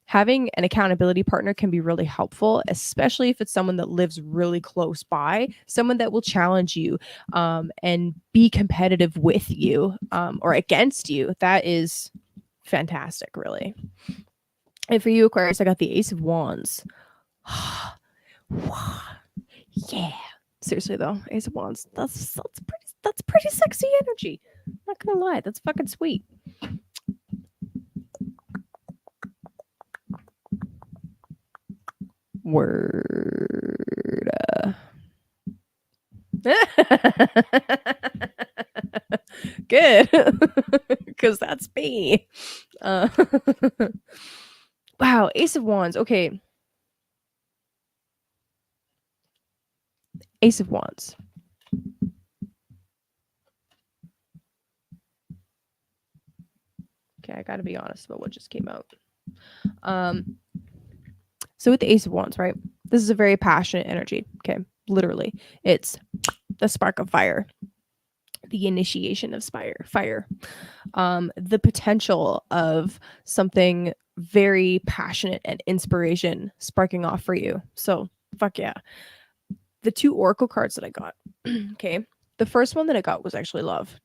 having an accountability partner can be really helpful, especially if it's someone that lives really close by, someone that will challenge you and be competitive with you or against you. That is fantastic, really. And for you, Aquarius, I got the Ace of Wands. Yeah. Seriously though, Ace of Wands. That's pretty sexy energy. I'm not gonna lie, that's fucking sweet. Word. Good. Because that's me. Wow, Ace of Wands. Okay. Ace of Wands. Okay, I gotta be honest about what just came out. So with the Ace of Wands, right? This is a very passionate energy. Okay, literally, it's the spark of fire, the initiation of fire, the potential of something very passionate and inspiration sparking off for you. So fuck yeah. The 2 oracle cards that I got. Okay, the first one that I got was actually love.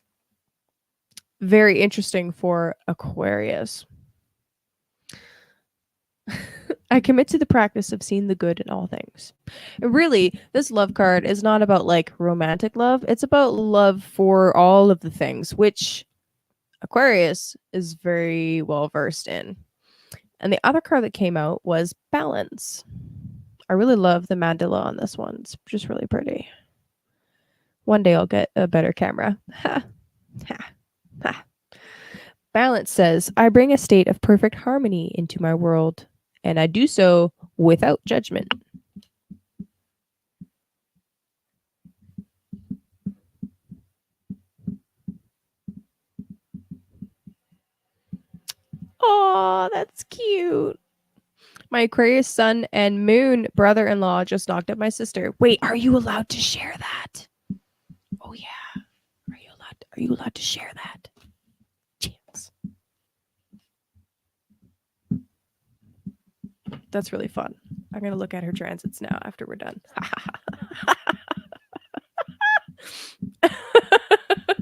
Very interesting for Aquarius. I commit to the practice of seeing the good in all things. And really, this love card is not about like romantic love. It's about love for all of the things, which Aquarius is very well versed in. And the other card that came out was balance. I really love the mandala on this one. It's just really pretty. One day I'll get a better camera. Ha. Ha. Ha. Balance says, I bring a state of perfect harmony into my world, and I do so without judgment. Oh, that's cute. My Aquarius sun and moon brother-in-law just knocked up my sister. Wait, are you allowed to share that? Oh yeah. Are you allowed to share that? Chance. That's really fun. I'm going to look at her transits now after we're done.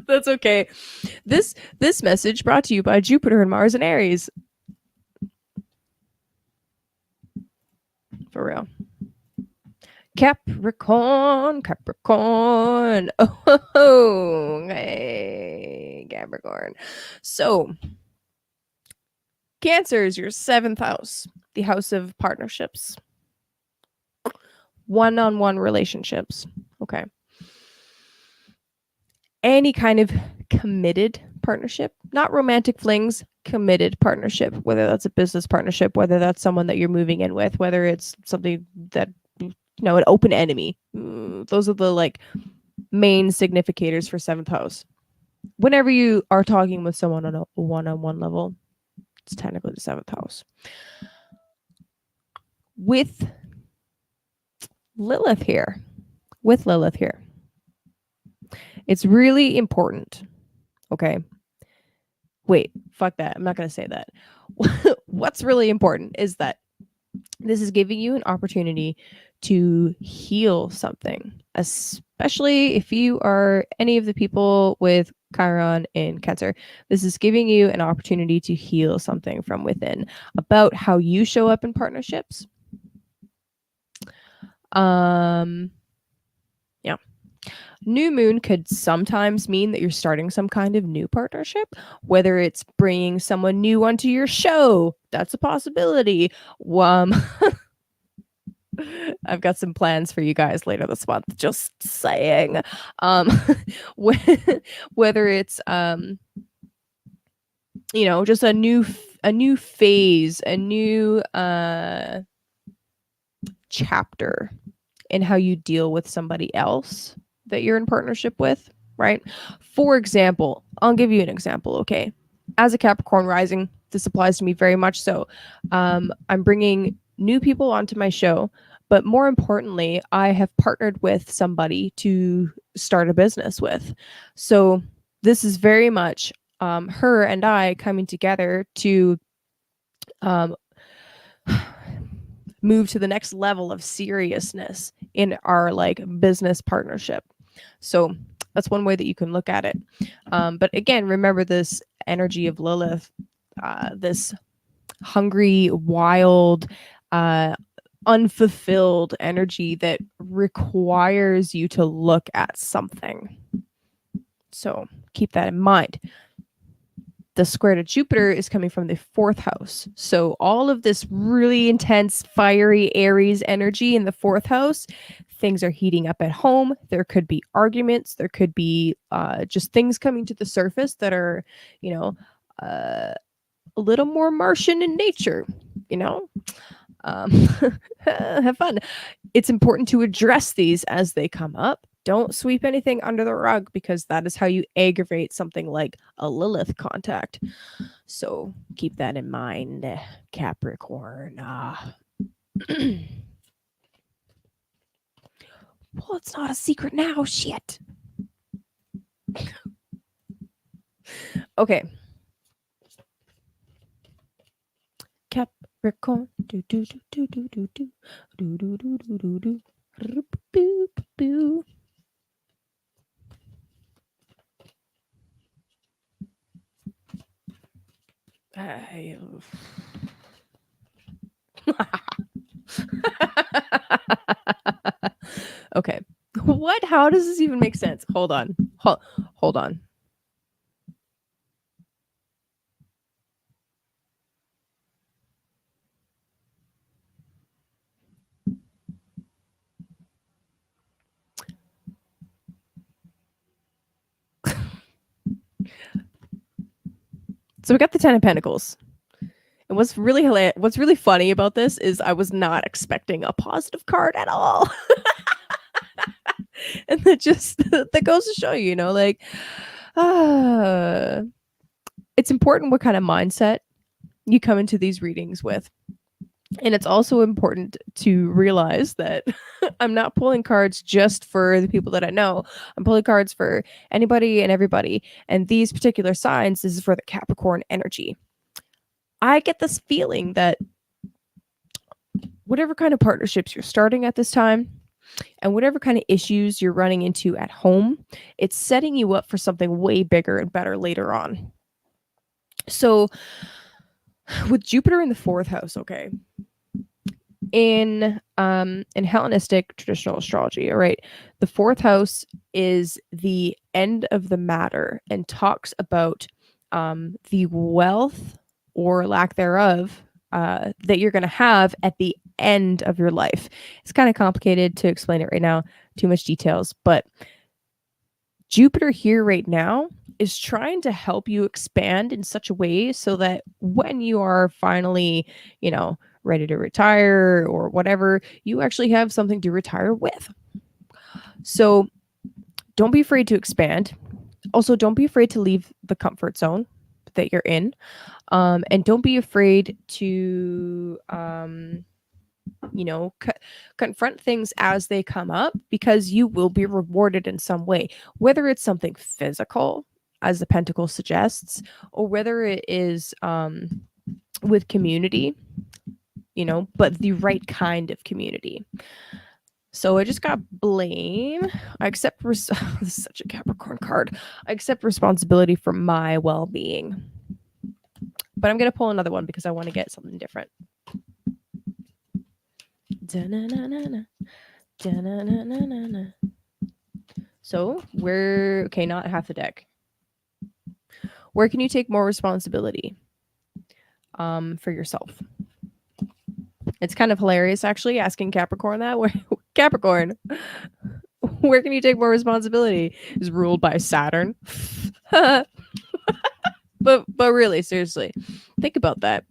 That's okay. This message brought to you by Jupiter and Mars and Aries. For real. Capricorn. Oh, hey, Capricorn. So, Cancer is your 7th house, the house of partnerships, one-on-one relationships. Okay. Any kind of committed partnership, not romantic flings, committed partnership, whether that's a business partnership, whether that's someone that you're moving in with, whether it's something that, an open enemy. Those are the like main significators for 7th house. Whenever you are talking with someone on a one-on-one level, it's technically the 7th house. With Lilith here, it's really important. Okay. Wait, fuck that. I'm not going to say that. What's really important is that this is giving you an opportunity to heal something, especially if you are any of the people with Chiron in Cancer. This is giving you an opportunity to heal something from within about how you show up in partnerships. Yeah. New moon could sometimes mean that you're starting some kind of new partnership, whether it's bringing someone new onto your show. That's a possibility. I've got some plans for you guys later this month. Just saying. Whether it's just a new phase, a new chapter in how you deal with somebody else that you're in partnership with, right? For example, I'll give you an example, okay? As a Capricorn rising, this applies to me very much so. I'm bringing new people onto my show, but more importantly, I have partnered with somebody to start a business with. So this is very much her and I coming together to move to the next level of seriousness in our like business partnership. So that's one way that you can look at it. But again, remember this energy of Lilith, this hungry, wild, unfulfilled energy that requires you to look at something. So keep that in mind. The square to Jupiter is coming from the 4th house. So all of this really intense, fiery Aries energy in the 4th house, things are heating up at home. There could be arguments. There could be just things coming to the surface that are, a little more Martian in nature, have fun. It's important to address these as they come up. Don't sweep anything under the rug because that is how you aggravate something like a Lilith contact. So keep that in mind, Capricorn. Well, it's not a secret now. Shit. Okay. Capricorn. Do do do do do do do do do do do do do. Boo, boo. Okay. What? How does this even make sense? Hold on. Hold on. So we got the 10 of Pentacles. And what's really funny about this is I was not expecting a positive card at all. And that goes to show you, like, it's important what kind of mindset you come into these readings with. And it's also important to realize that I'm not pulling cards just for the people that I know. I'm pulling cards for anybody and everybody. And these particular signs, this is for the Capricorn energy. I get this feeling that whatever kind of partnerships you're starting at this time and whatever kind of issues you're running into at home, it's setting you up for something way bigger and better later on. So with Jupiter in the 4th house, okay, in Hellenistic traditional astrology, all right, the 4th house is the end of the matter and talks about the wealth or lack thereof that you're going to have at the end of your life. It's kind of complicated to explain it right now, too much details, but Jupiter here right now is trying to help you expand in such a way so that when you are finally, ready to retire or whatever, you actually have something to retire with. So don't be afraid to expand. Also, don't be afraid to leave the comfort zone that you're in. And don't be afraid to, confront things as they come up, because you will be rewarded in some way, whether it's something physical, as the Pentacle suggests, or whether it is with community, but the right kind of community. So I just got blame. I accept this is such a Capricorn card. I accept responsibility for my well-being. But I'm going to pull another one because I want to get something different. Da-na-na-na-na. Da-na-na-na-na-na. So okay, not half the deck. Where can you take more responsibility for yourself? It's kind of hilarious, actually, asking Capricorn that. Capricorn, where can you take more responsibility? Is ruled by Saturn. But really, seriously, think about that.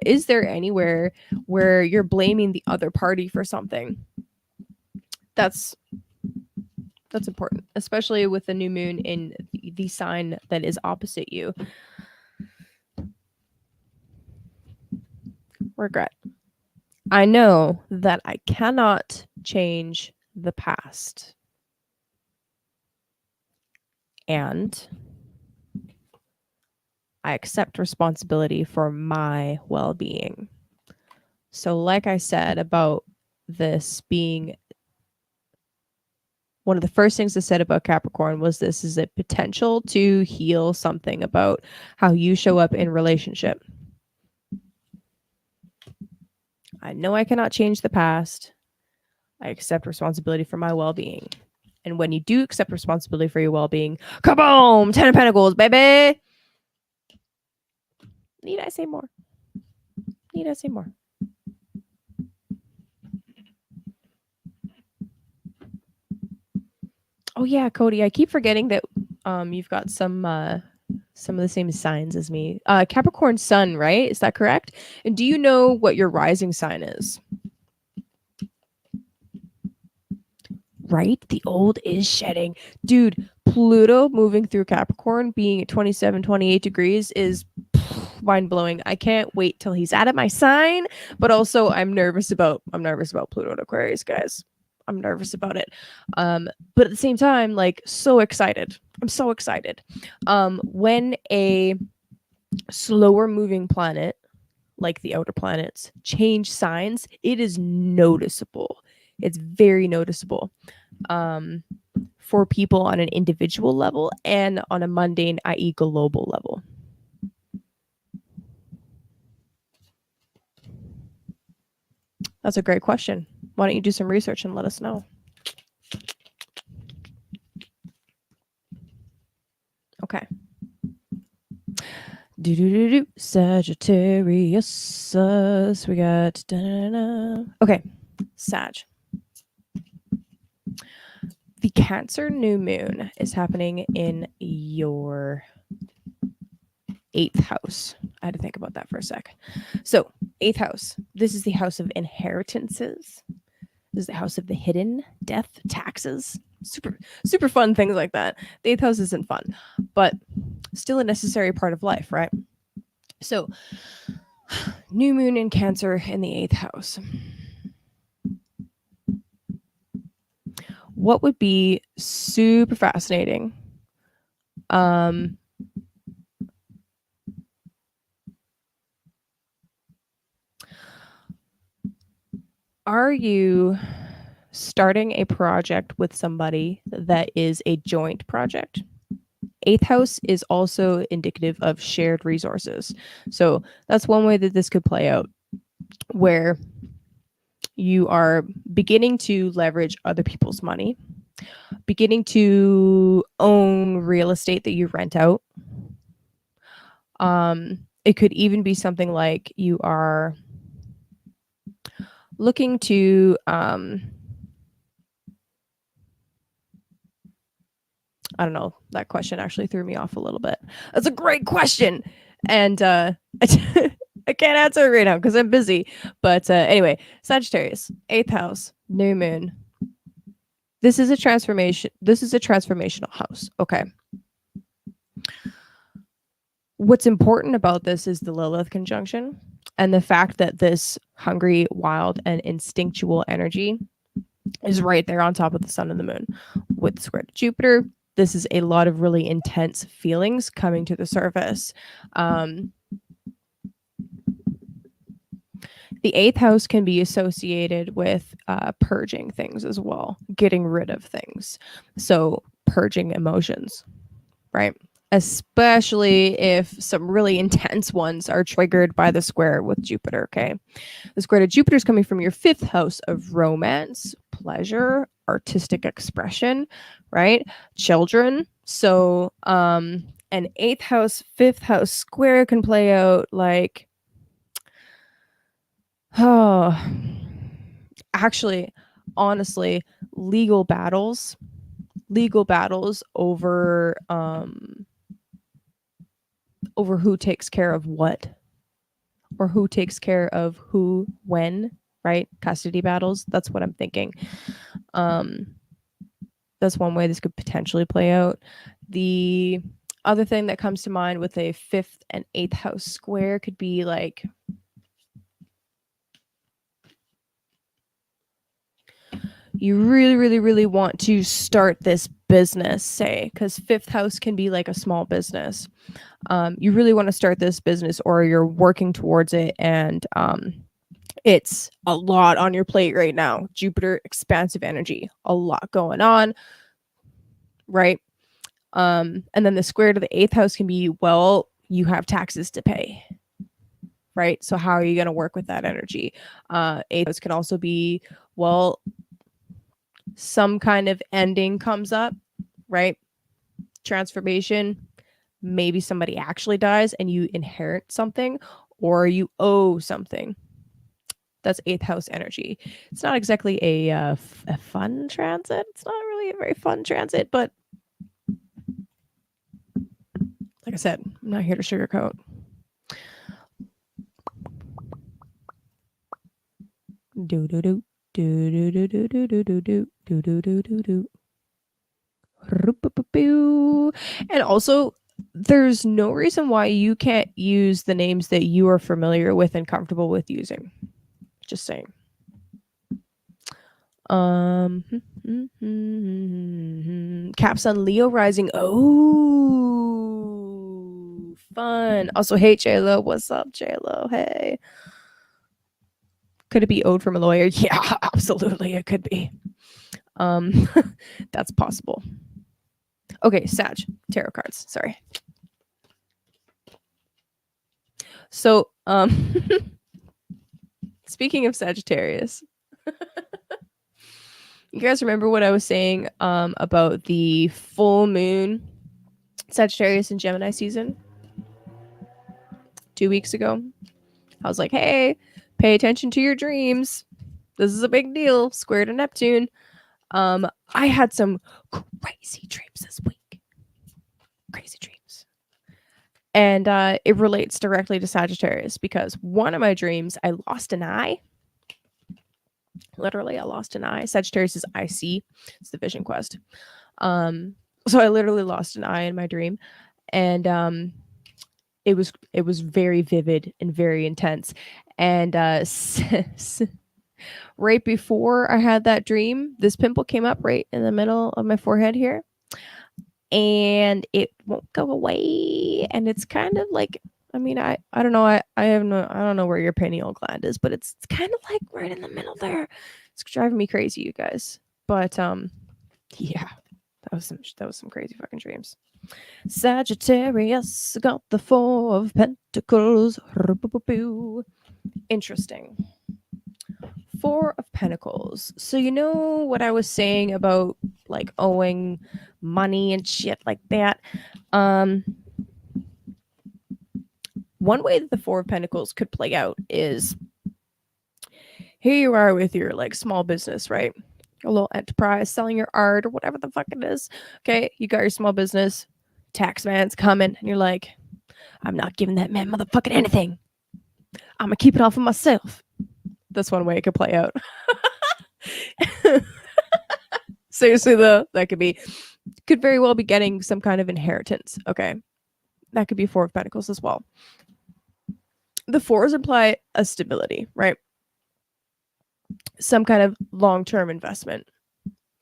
Is there anywhere where you're blaming the other party for something? That's important, especially with the new moon in the sign that is opposite you. Regret. I know that I cannot change the past. And I accept responsibility for my well-being. So like I said about this being one of the first things I said about Capricorn was this is a potential to heal something about how you show up in relationship. I know I cannot change the past. I accept responsibility for my well-being. And when you do accept responsibility for your well-being, kaboom! 10 of Pentacles, baby! Need I say more? Need I say more? Oh yeah, Cody, I keep forgetting that you've got some of the same signs as me. Capricorn sun, right? Is that correct? And do you know what your rising sign is? Right? The old is shedding. Dude, Pluto moving through Capricorn being at 27, 28 degrees is mind blowing. I can't wait till he's out of my sign, but also I'm nervous about Pluto and Aquarius, guys. I'm nervous about it. But at the same time, like, so excited. I'm so excited. When a slower moving planet, like the outer planets, change signs, it is noticeable. It's very noticeable. For people on an individual level and on a mundane, i.e. global level. That's a great question. Why don't you do some research and let us know? Okay. Sagittarius. We got. Okay. Sag. The Cancer new moon is happening in your 8th house. I had to think about that for a sec. So, 8th house. This is the house of inheritances. This is the house of the hidden, death, taxes. Super fun things like that. The 8th house isn't fun, but still a necessary part of life, right? So, new moon in Cancer in the 8th house. What would be super fascinating? Are you starting a project with somebody that is a joint project? 8th house is also indicative of shared resources. So that's one way that this could play out, where you are beginning to leverage other people's money, beginning to own real estate that you rent out. It could even be something like you are looking to I don't know. That question actually threw me off a little bit. That's a great question. And I can't answer it right now because I'm busy. But anyway, Sagittarius, 8th house, new moon. This is a transformation. This is a transformational house. Okay. What's important about this is the Lilith conjunction and the fact that this hungry, wild, and instinctual energy is right there on top of the sun and the moon with square to Jupiter. This is a lot of really intense feelings coming to the surface. The 8th house can be associated with purging things as well, getting rid of things. So purging emotions, right? Especially if some really intense ones are triggered by the square with Jupiter, okay? The square to Jupiter is coming from your 5th house of romance, pleasure, artistic expression, right? Children. So an 8th house, 5th house square can play out like, oh, actually, honestly, legal battles over who takes care of what, or who takes care of who when, right? Custody battles. That's what I'm thinking. That's one way this could potentially play out. The other thing that comes to mind with a 5th and 8th house square could be like, you really want to start this business, say, because 5th house can be like a small business. You really want to start this business, or you're working towards it, and it's a lot on your plate right now. Jupiter, expansive energy, a lot going on, right? And then the square to the 8th house can be, well, you have taxes to pay, right? So how are you going to work with that energy? 8th house can also be, well, some kind of ending comes up, right? Transformation. Maybe somebody actually dies and you inherit something, or you owe something. That's 8th house energy. It's not exactly a fun transit. It's not really a very fun transit, but like I said, I'm not here to sugarcoat. Do do do do do do do do do do do do do do do do. And also, there's no reason why you can't use the names that you are familiar with and comfortable with using. Just saying. Caps on Leo rising. Oh, fun. Also, hey J-Lo. What's up, J-Lo? Hey. Could it be owed from a lawyer? Yeah, absolutely. It could be. That's possible. Okay, Sag. Tarot cards. Sorry. So, speaking of Sagittarius, you guys remember what I was saying about the full moon Sagittarius and Gemini season 2 weeks ago? I was like, hey, pay attention to your dreams. This is a big deal. Square to Neptune. I had some crazy dreams this week. Crazy dreams. And it relates directly to Sagittarius because one of my dreams, I lost an eye. Literally, I lost an eye. Sagittarius is IC. It's the vision quest. So I literally lost an eye in my dream. And it was very vivid and very intense. And right before I had that dream, this pimple came up right in the middle of my forehead here. And it won't go away. And it's kind of like, I mean, I don't know. I don't know where your pineal gland is, but it's kind of like right in the middle there. It's driving me crazy, you guys. But yeah, that was some crazy fucking dreams. Sagittarius got the 4 of Pentacles. Interesting. 4 of Pentacles. So you know what I was saying about like owing money and shit like that. One way that the 4 of Pentacles could play out is here you are with your like small business, right? A little enterprise selling your art or whatever the fuck it is. Okay, you got your small business. Tax man's coming and you're like, I'm not giving that man motherfucking anything. I'm gonna keep it all for myself. That's one way it could play out. Seriously though, that could very well be getting some kind of inheritance. Okay, that could be 4 of Pentacles as well. The 4s imply a stability, right? Some kind of long-term investment.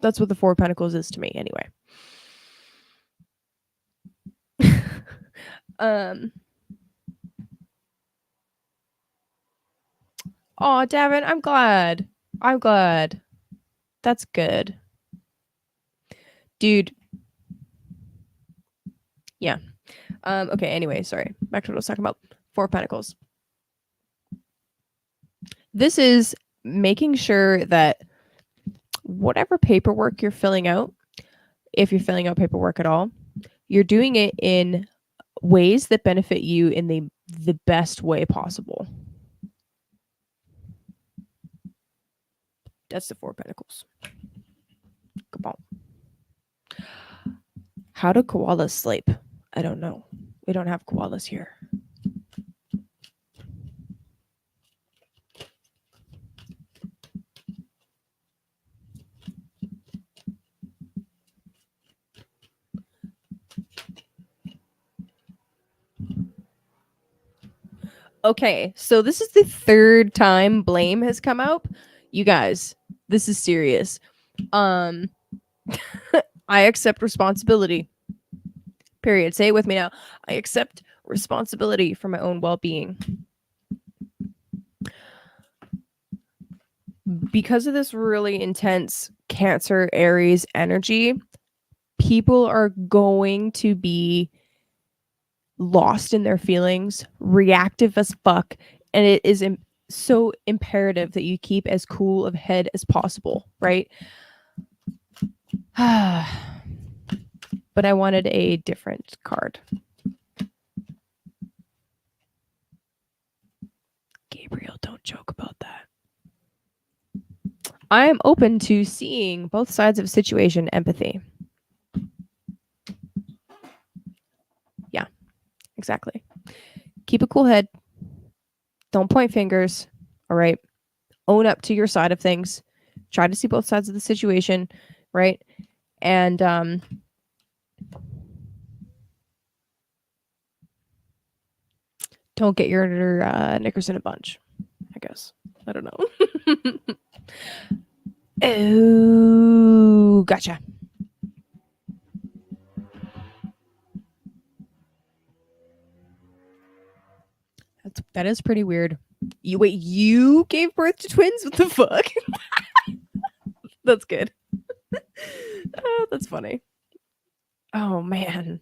That's what the 4 of Pentacles is to me anyway. Oh, Davin, I'm glad. That's good. Dude. Yeah. Okay, anyway, sorry. Back to what I was talking about. 4 of Pentacles. This is making sure that whatever paperwork you're filling out, if you're filling out paperwork at all, you're doing it in ways that benefit you in the best way possible. That's the 4 of Pentacles. Come on. How do koalas sleep? I don't know. We don't have koalas here. Okay, so this is the 3rd time blame has come out. You guys, this is serious. I accept responsibility. Period. Say it with me now. I accept responsibility for my own well-being. Because of this really intense Cancer Aries energy, people are going to be lost in their feelings, reactive as fuck, and it is so imperative that you keep as cool of head as possible, right? But I wanted a different card. Gabriel, don't joke about that. I am open to seeing both sides of a situation, empathy. Yeah, exactly. Keep a cool head. Don't point fingers. All right. Own up to your side of things. Try to see both sides of the situation, right? And Don't get your knickers in a bunch, I guess. I don't know. Oh, gotcha. That is pretty weird. You gave birth to twins? What the fuck? That's good. That's funny. Oh man.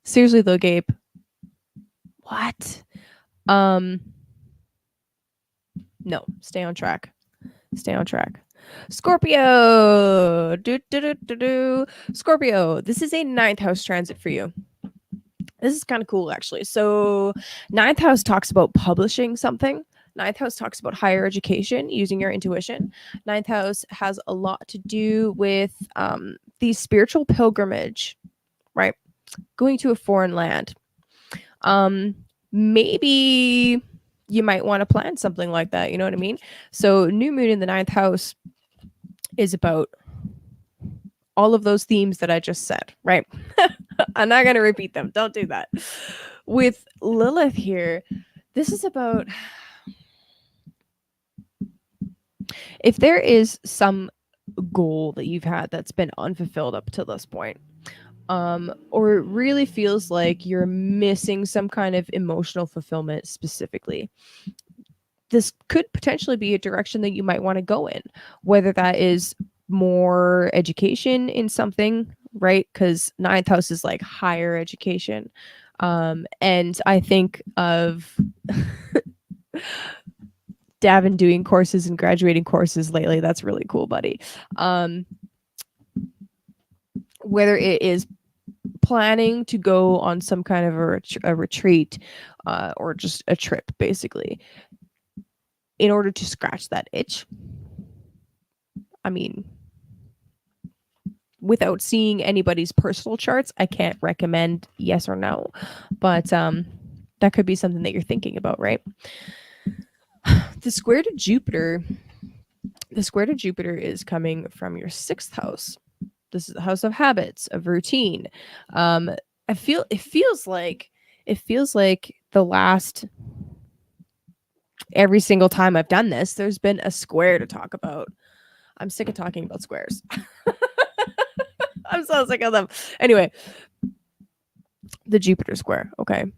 Seriously though, Gabe. What? No, stay on track. Stay on track. Scorpio. Scorpio. This is a 9th house transit for you. This is kind of cool, actually. So, 9th house talks about publishing something. 9th house talks about higher education, using your intuition. 9th house has a lot to do with the spiritual pilgrimage, right? Going to a foreign land. Maybe you might want to plan something like that. You know what I mean? So, new moon in the 9th house is about all of those themes that I just said, right? I'm not going to repeat them. Don't do that. With Lilith here, this is about if there is some goal that you've had that's been unfulfilled up to this point, or it really feels like you're missing some kind of emotional fulfillment specifically, this could potentially be a direction that you might want to go in, whether that is more education in something, right? Because 9th house is like higher education. And I think of Davin doing courses and graduating courses lately. That's really cool, buddy. Whether it is planning to go on some kind of a retreat or just a trip, basically, in order to scratch that itch. I mean, without seeing anybody's personal charts, I can't recommend yes or no, but that could be something that you're thinking about, right? The square to Jupiter is coming from your 6th house. This is the house of habits, of routine. It feels like the last every single time I've done this, there's been a square to talk about. I'm sick of talking about squares. I'm so sick of them. Anyway, the Jupiter square. Okay.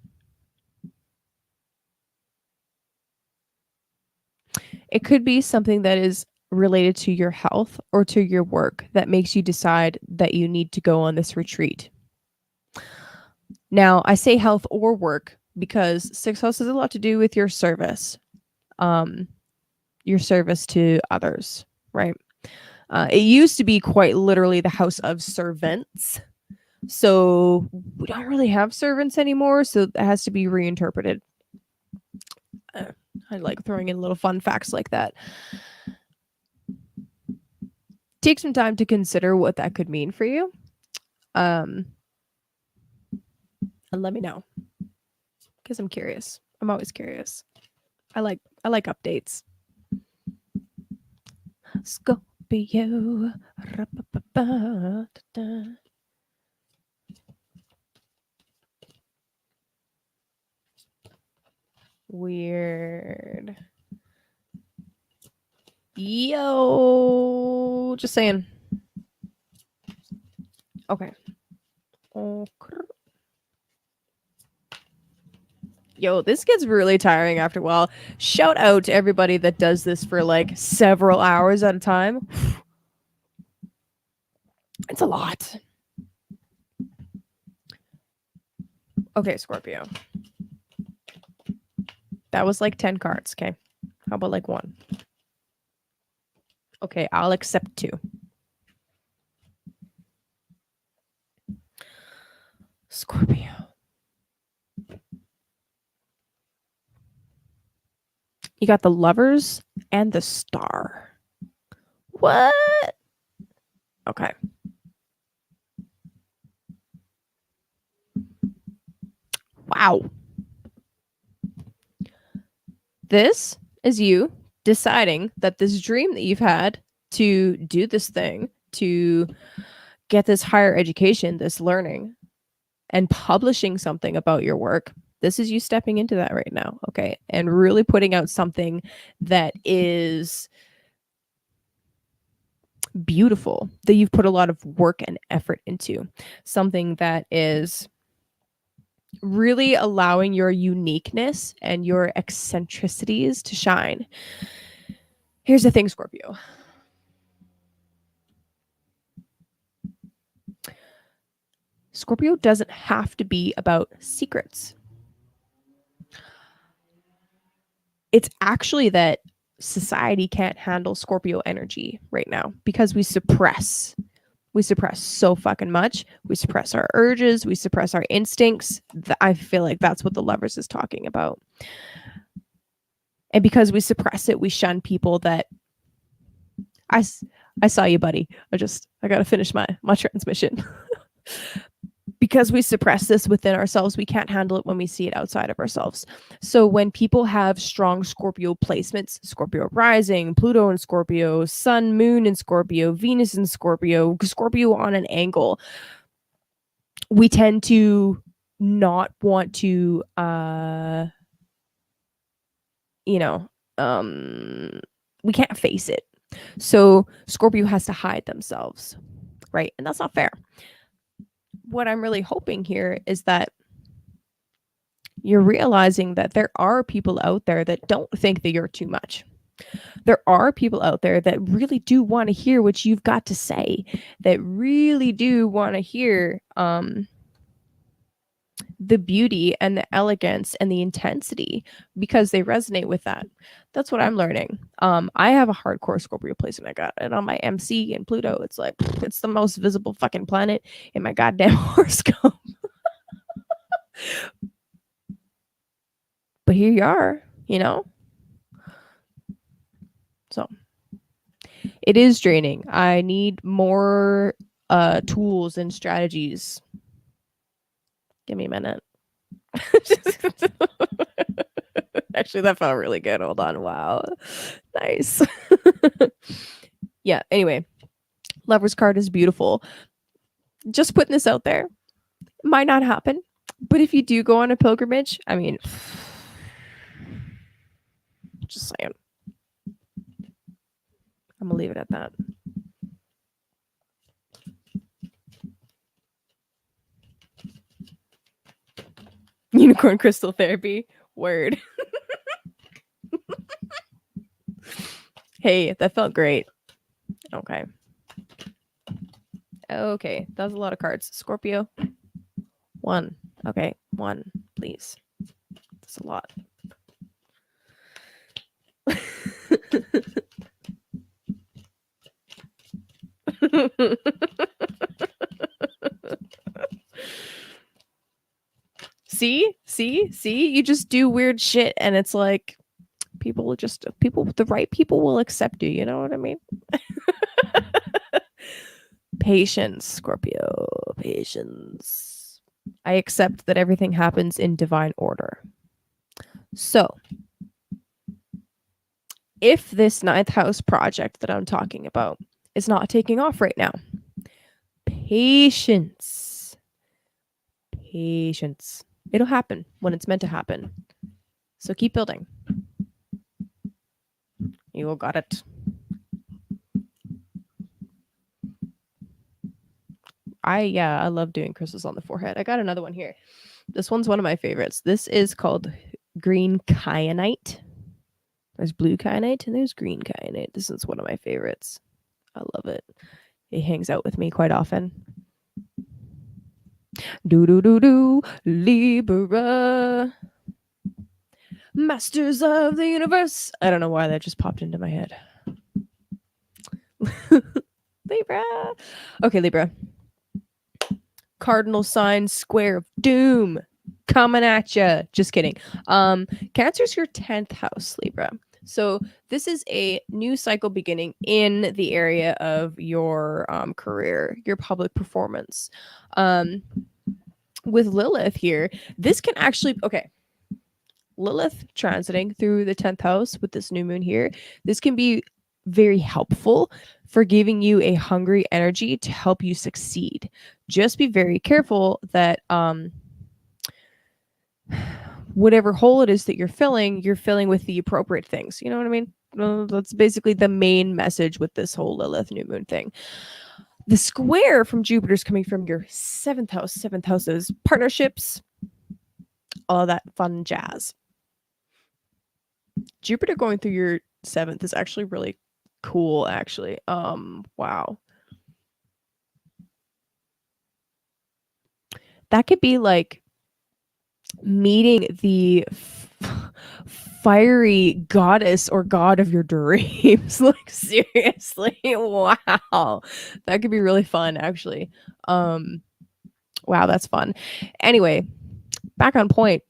It could be something that is related to your health or to your work that makes you decide that you need to go on this retreat. Now, I say health or work because 6th house has a lot to do with your service to others, right? It used to be quite literally the house of servants. So we don't really have servants anymore. So it has to be reinterpreted. I like throwing in little fun facts like that. Take some time to consider what that could mean for you. And let me know. Because I'm curious. I'm always curious. I like updates. Scorpio. Weird. Yo, just saying. Okay. Yo, this gets really tiring after a while. Shout out to everybody that does this for like several hours at a time. It's a lot. Okay, Scorpio. That was like 10 cards, okay? How about like 1? Okay, I'll accept 2. Scorpio. You got the Lovers and the Star. What? Okay. Wow. This is you deciding that this dream that you've had to do this thing, to get this higher education, this learning, and publishing something about your work, this is you stepping into that right now, okay? And really putting out something that is beautiful, that you've put a lot of work and effort into, something that is really allowing your uniqueness and your eccentricities to shine. Here's the thing, Scorpio. Scorpio doesn't have to be about secrets. It's actually that society can't handle Scorpio energy right now because we suppress. We suppress so fucking much. We suppress our urges. We suppress our instincts. I feel like that's what the Lovers is talking about. And because we suppress it, we shun people that I saw you, buddy. I got to finish my transmission. Because we suppress this within ourselves, we can't handle it when we see it outside of ourselves. So when people have strong Scorpio placements, Scorpio rising, Pluto in Scorpio, Sun, Moon in Scorpio, Venus in Scorpio, Scorpio on an angle, we tend to not want to, we can't face it. So Scorpio has to hide themselves, right? And that's not fair. What I'm really hoping here is that you're realizing that there are people out there that don't think that you're too much. There are people out there that really do want to hear what you've got to say, that really do want to hear the beauty and the elegance and the intensity because they resonate with that. That's what I'm learning. I have a hardcore Scorpio placement. I got it on my MC and Pluto. It's like, it's the most visible fucking planet in my goddamn horoscope. But here you are, So it is draining. I need more tools and strategies. Give me a minute. Actually, that felt really good. Hold on. Wow. Nice. Yeah. Anyway, Lover's card is beautiful. Just putting this out there. Might not happen. But if you do go on a pilgrimage, I mean, just saying. I'm going to leave it at that. Unicorn crystal therapy. Word. Hey, that felt great. Okay. Okay, that was a lot of cards. Scorpio. 1. Okay, 1, please. That's a lot. See, you just do weird shit and it's like the right people will accept you, you know what I mean? Patience, Scorpio, patience. I accept that everything happens in divine order. So, if this 9th house project that I'm talking about is not taking off right now, patience. It'll happen when it's meant to happen. So keep building. You all got it. I love doing crystals on the forehead. I got another one here. This one's one of my favorites. This is called green kyanite. There's blue kyanite and there's green kyanite. This is one of my favorites. I love it. It hangs out with me quite often. Libra. Masters of the universe. I don't know why that just popped into my head. Libra. Okay, Libra. Cardinal sign, square of doom. Coming at you. Just kidding. Cancer's your 10th house, Libra. So this is a new cycle beginning in the area of your career, your public performance. With Lilith here, this can actually, okay, Lilith transiting through the 10th house with this new moon here, this can be very helpful for giving you a hungry energy to help you succeed. Just be very careful that whatever hole it is that you're filling with the appropriate things. You know what I mean? That's basically the main message with this whole Lilith new moon thing. The square from Jupiter is coming from your seventh house. Seventh house is partnerships, all that fun jazz. Jupiter going through your seventh is actually really cool, actually. Wow. That could be like meeting the fiery goddess or god of your dreams. Like, seriously. Wow. That could be really fun, actually. Wow, that's fun. Anyway, back on point.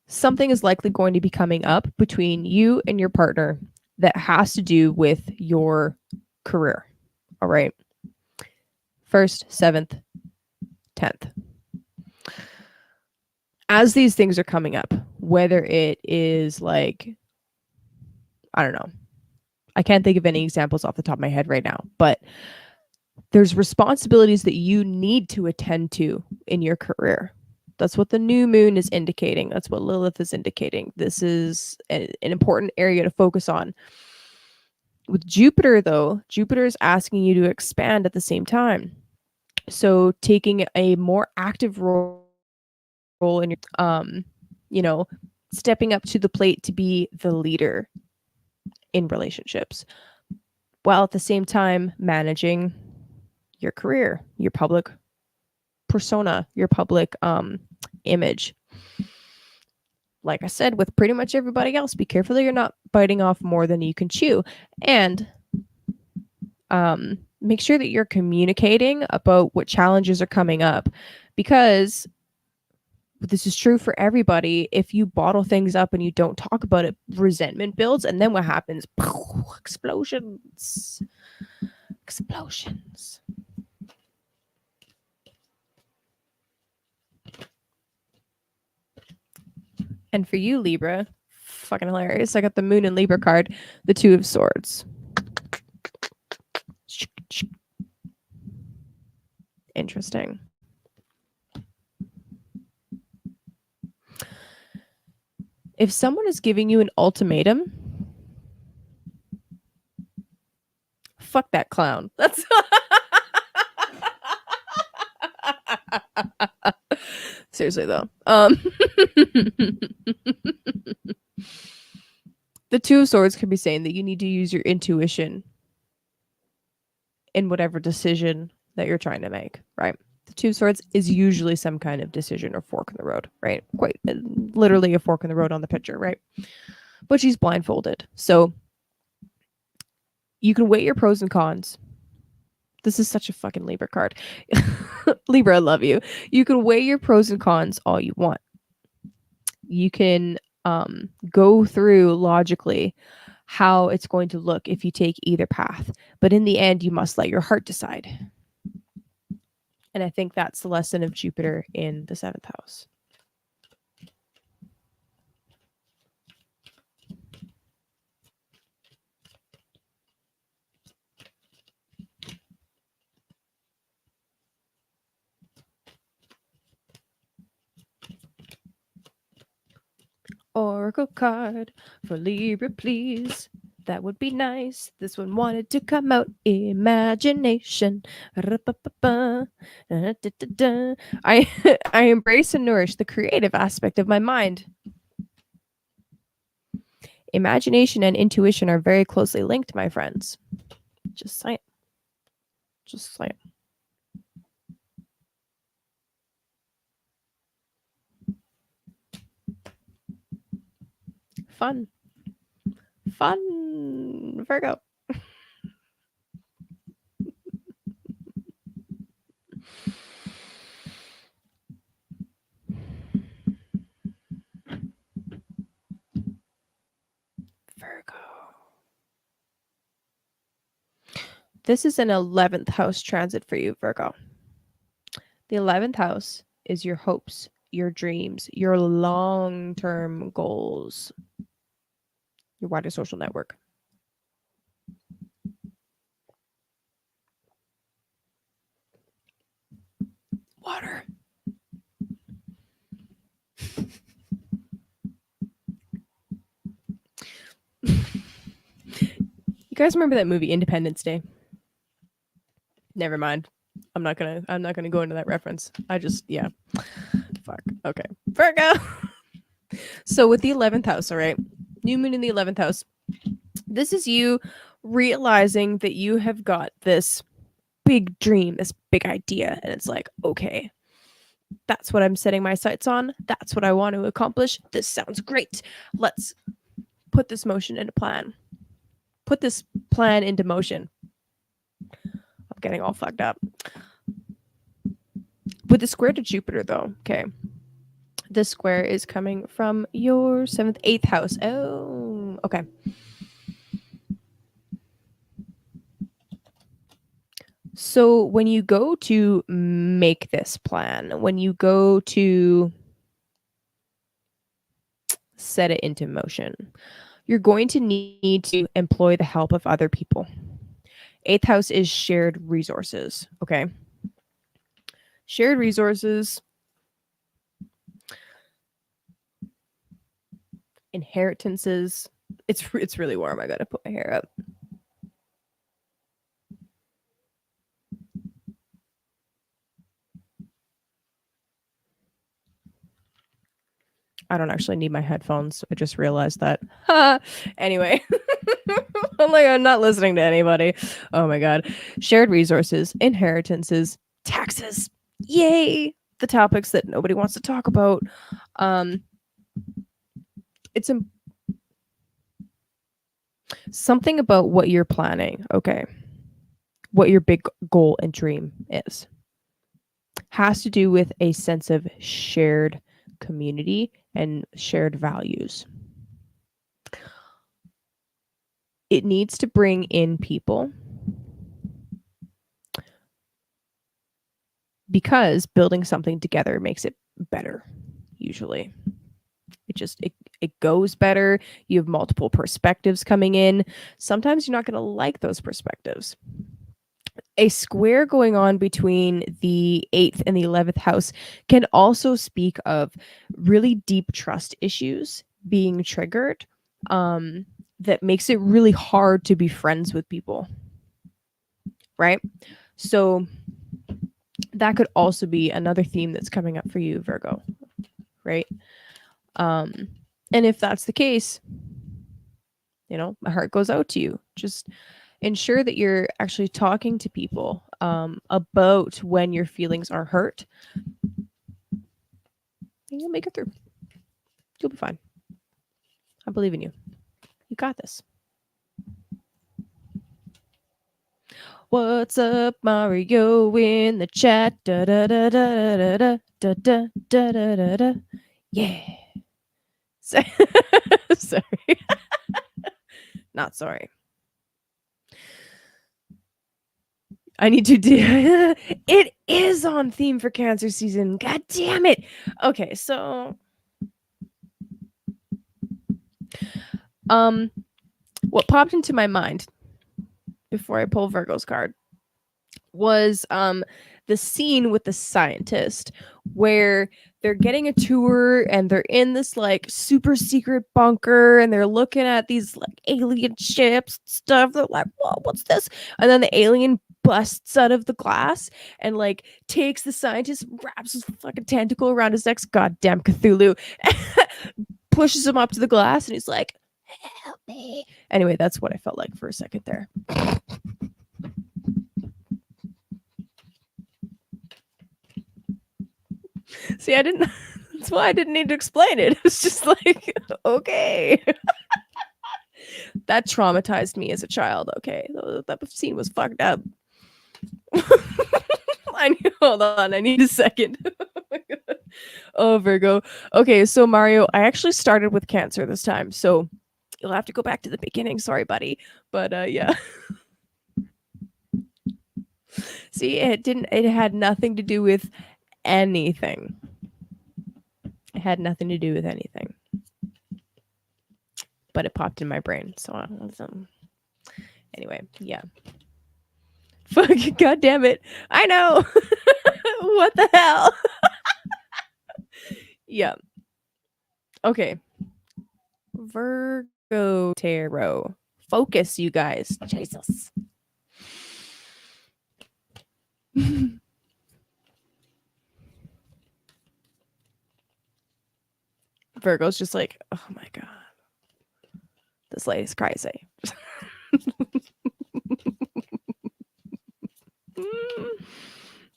Something is likely going to be coming up between you and your partner that has to do with your career. All right. 1st, 7th, 10th. As these things are coming up, whether it is like, I don't know, I can't think of any examples off the top of my head right now, but there's responsibilities that you need to attend to in your career. That's what the new moon is indicating. That's what Lilith is indicating. This is an important area to focus on. With Jupiter, though, Jupiter is asking you to expand at the same time. So taking a more active role in your, stepping up to the plate to be the leader in relationships, while at the same time managing your career, your public persona, your public image. Like I said, with pretty much everybody else, be careful that you're not biting off more than you can chew. And make sure that you're communicating about what challenges are coming up, because this is true for everybody. If you bottle things up and you don't talk about it, resentment builds, and then what happens? Explosions. Explosions. And for you, Libra, fucking hilarious. I got the Moon and Libra card, the Two of Swords. Interesting. If someone is giving you an ultimatum, fuck that clown. That's seriously though. The Two of Swords could be saying that you need to use your intuition in whatever decision that you're trying to make, right? The Two of Swords is usually some kind of decision or fork in the road, right? Quite literally a fork in the road on the picture, right? But she's blindfolded. So you can weigh your pros and cons. This is such a fucking Libra card. Libra, I love you. You can weigh your pros and cons all you want. You can go through logically how it's going to look if you take either path. But in the end, you must let your heart decide. And I think that's the lesson of Jupiter in the 7th house. Oracle card for Libra, please. That would be nice. This one wanted to come out. Imagination. I embrace and nourish the creative aspect of my mind. Imagination and intuition are very closely linked, my friends. Just saying. Just saying. Fun. Fun, Virgo. Virgo. This is an 11th house transit for you, Virgo. The 11th house is your hopes, your dreams, your long-term goals, your wider social network. Water. You guys remember that movie Independence Day? Never mind. I'm not gonna go into that reference. Yeah. Fuck. Okay. Virgo. So with the 11th house, all right. New moon in the 11th house. This is you realizing that you have got this big dream, this big idea, and it's like, okay, that's what I'm setting my sights on. That's what I want to accomplish. This sounds great. Let's put this motion into plan. Put this plan into motion. I'm getting all fucked up. With the square to Jupiter, though, okay. This square is coming from your 7th, 8th house. Oh, okay. So when you go to make this plan, when you go to set it into motion, you're going to need to employ the help of other people. 8th house is shared resources, okay? Shared resources, inheritances. It's really warm. I gotta put my hair up. I don't actually need my headphones. I just realized that. Anyway, I'm like, I'm not listening to anybody. Oh my God. Shared resources, inheritances, taxes. Yay. The topics that nobody wants to talk about. It's something about what you're planning. Okay. What your big goal and dream is. Has to do with a sense of shared community and shared values. It needs to bring in people because building something together makes it better, usually. It goes better. You have multiple perspectives coming in. Sometimes you're not going to like those perspectives. A square going on between the 8th and the 11th house can also speak of really deep trust issues being triggered, that makes it really hard to be friends with people, right? So that could also be another theme that's coming up for you, Virgo, right? And if that's the case, my heart goes out to you. Just ensure that you're actually talking to people about when your feelings are hurt. And you'll make it through. You'll be fine. I believe in you. You got this. What's up, Mario, in the chat? Da da da da da da da da da da da da. Yeah. Sorry. Not sorry. I need to do it is on theme for Cancer season. God damn it. Okay, so what popped into my mind before I pull Virgo's card was the scene with the scientist where they're getting a tour and they're in this like super secret bunker and they're looking at these like alien ships and stuff. They're like, whoa, what's this? And then the alien busts out of the glass and like takes the scientist, wraps his fucking tentacle around his neck, goddamn Cthulhu, pushes him up to the glass and he's like, help me. Anyway, that's what I felt like for a second there. See, that's why I didn't need to explain it. It was just like, okay. That traumatized me as a child. Okay. That scene was fucked up. Hold on. I need a second. Oh, Virgo. Okay. So, Mario, I actually started with Cancer this time. So you'll have to go back to the beginning. Sorry, buddy. But yeah. See, it had nothing to do with anything. It had nothing to do with anything, but it popped in my brain. So anyway, yeah. Fuck, god damn it. I know. What the hell? Yeah. Okay. Virgo tarot. Focus, you guys. Jesus. Virgo's just like, oh my god. This lady's crazy.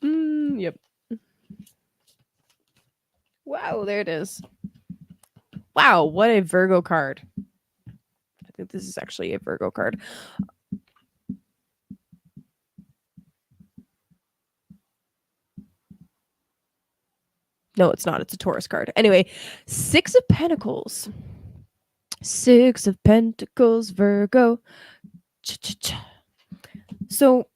Yep. Wow, there it is. Wow, what a Virgo card. I think this is actually a Virgo card. No, it's not. It's a Taurus card. Anyway, 6 of Pentacles. 6 of Pentacles, Virgo. Cha-cha-cha. So,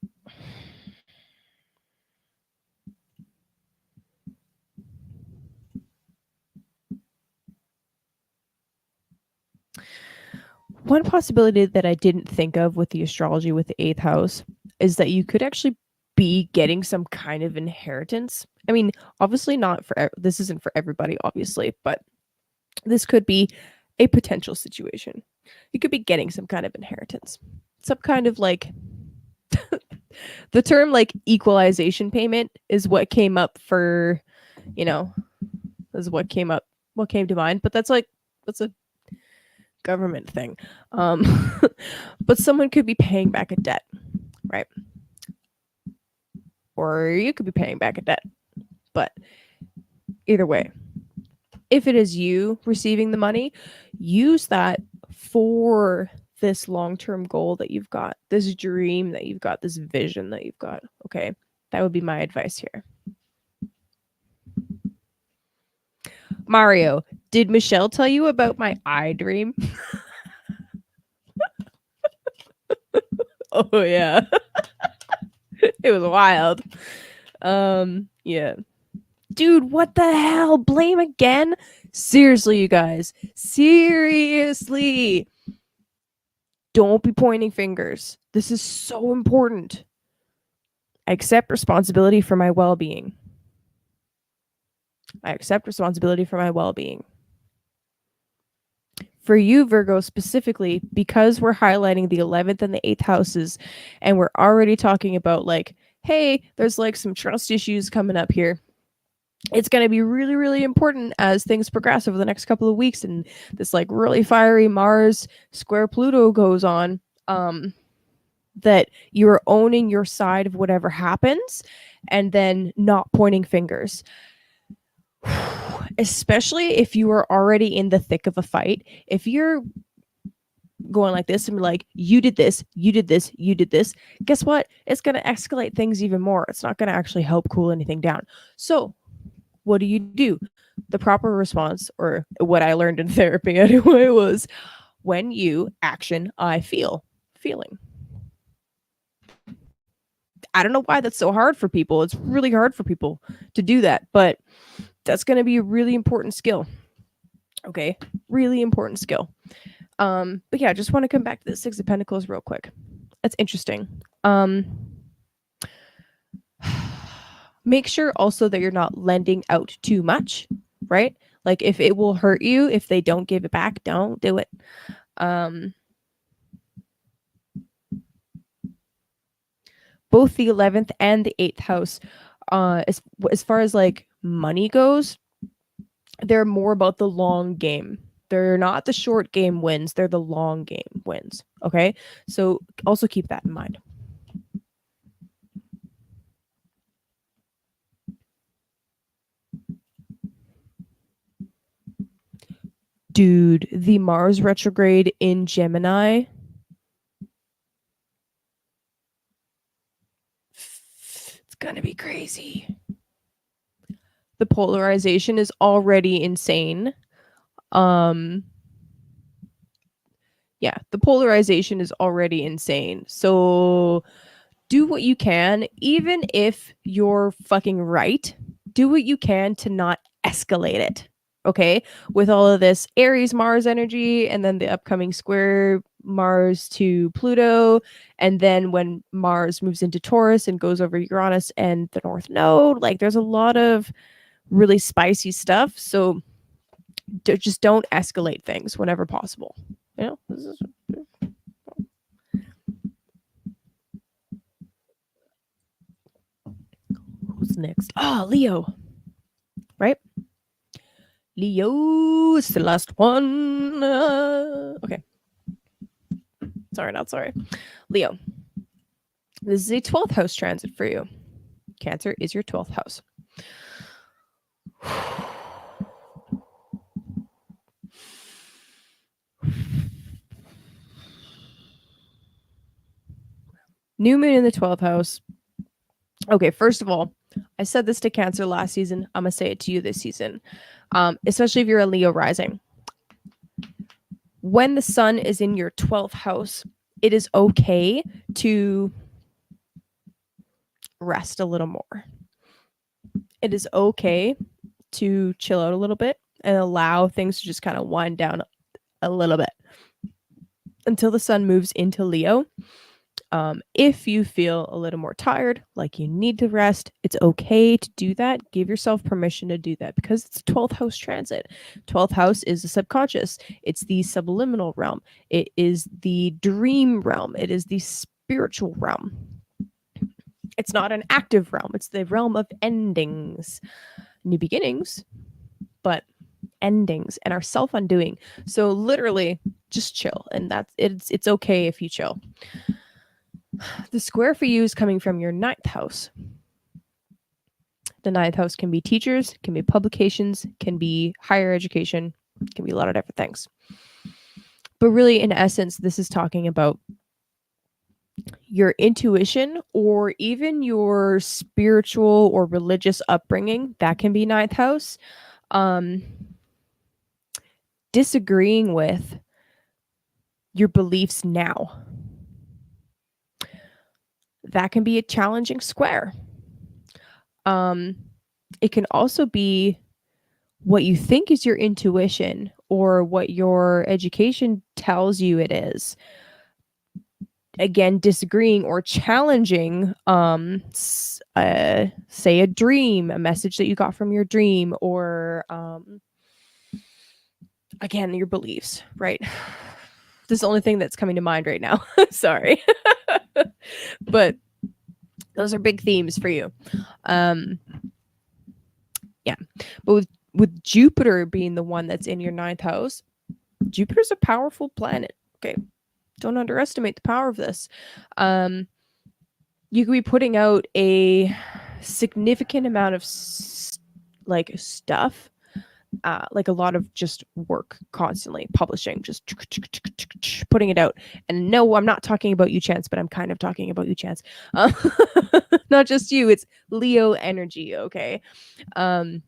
one possibility that I didn't think of with the astrology with the 8th house is that you could actually be getting some kind of inheritance. I mean, obviously not for this isn't for everybody, obviously, but this could be a potential situation. You could be getting some kind of inheritance, some kind of like the term like equalization payment is what came up for, is what came to mind. But that's a government thing. But someone could be paying back a debt, right? Or you could be paying back a debt. But either way, if it is you receiving the money, use that for this long-term goal that you've got, this dream that you've got, this vision that you've got. Okay, that would be my advice here. Mario, did Michelle tell you about my eye dream? Oh yeah. It was wild. Yeah. Dude, what the hell? Blame again? Seriously, you guys. Seriously. Don't be pointing fingers. This is so important. I accept responsibility for my well-being. I accept responsibility for my well-being. For you, Virgo, specifically, because we're highlighting the 11th and the 8th houses, and we're already talking about like, hey, there's like some trust issues coming up here. It's going to be really, really important as things progress over the next couple of weeks and this like really fiery Mars square Pluto goes on, that you're owning your side of whatever happens and then not pointing fingers. Especially if you are already in the thick of a fight. If you're going like this and be like, you did this, you did this, you did this, guess what? It's going to escalate things even more. It's not going to actually help cool anything down. So what do? The proper response, or what I learned in therapy anyway, was when you action, I feeling. I don't know why that's so hard for people. It's really hard for people to do that, but that's going to be a really important skill. Okay, really important skill. But yeah, I just want to come back to the 6 of Pentacles real quick. That's interesting. Make sure also that you're not lending out too much, right? Like if it will hurt you, if they don't give it back, don't do it. Both the 11th and the 8th house, as far as like money goes, they're more about the long game. They're not the short game wins, they're the long game wins. Okay, so also keep that in mind. Dude, the Mars retrograde in Gemini, it's gonna be crazy. The polarization is already insane. Yeah, the polarization is already insane. So do what you can, even if you're fucking right. Do what you can to not escalate it. Okay, with all of this Aries Mars energy, and then the upcoming square Mars to Pluto, and then when Mars moves into Taurus and goes over Uranus and the North Node, like there's a lot of really spicy stuff. So just don't escalate things whenever possible. You know, who's next? Oh, Leo, right? Leo is the last one. Okay. Sorry, not sorry. Leo. This is a 12th house transit for you. Cancer is your 12th house. New moon in the 12th house. Okay, first of all, I said this to Cancer last season. I'm going to say it to you this season, especially if you're a Leo rising. When the sun is in your 12th house, it is okay to rest a little more. It is okay to chill out a little bit and allow things to just kind of wind down a little bit until the sun moves into Leo. If you feel a little more tired, like you need to rest, it's okay to do that. Give yourself permission to do that because it's a 12th house transit. 12th house is the subconscious. It's the subliminal realm. It is the dream realm. It is the spiritual realm. It's not an active realm. It's the realm of endings, new beginnings, but endings and our self-undoing. So literally just chill, and that's it's okay if you chill. The square for you is coming from your 9th house. The 9th house can be teachers, can be publications, can be higher education, can be a lot of different things. But really, in essence, this is talking about your intuition or even your spiritual or religious upbringing. That can be 9th house. Disagreeing with your beliefs now. That can be a challenging square. It can also be what you think is your intuition or what your education tells you it is. Again, disagreeing or challenging, say a dream, a message that you got from your dream, or again, your beliefs, right? This is the only thing that's coming to mind right now. Sorry. But those are big themes for you. Yeah. But with Jupiter being the one that's in your 9th house, Jupiter's a powerful planet. Okay. Don't underestimate the power of this. You could be putting out a significant amount of stuff, like a lot of just work constantly, publishing, just putting it out. And no, I'm not talking about you, Chance, but I'm kind of talking about you, Chance. Not just you, it's Leo energy, okay? And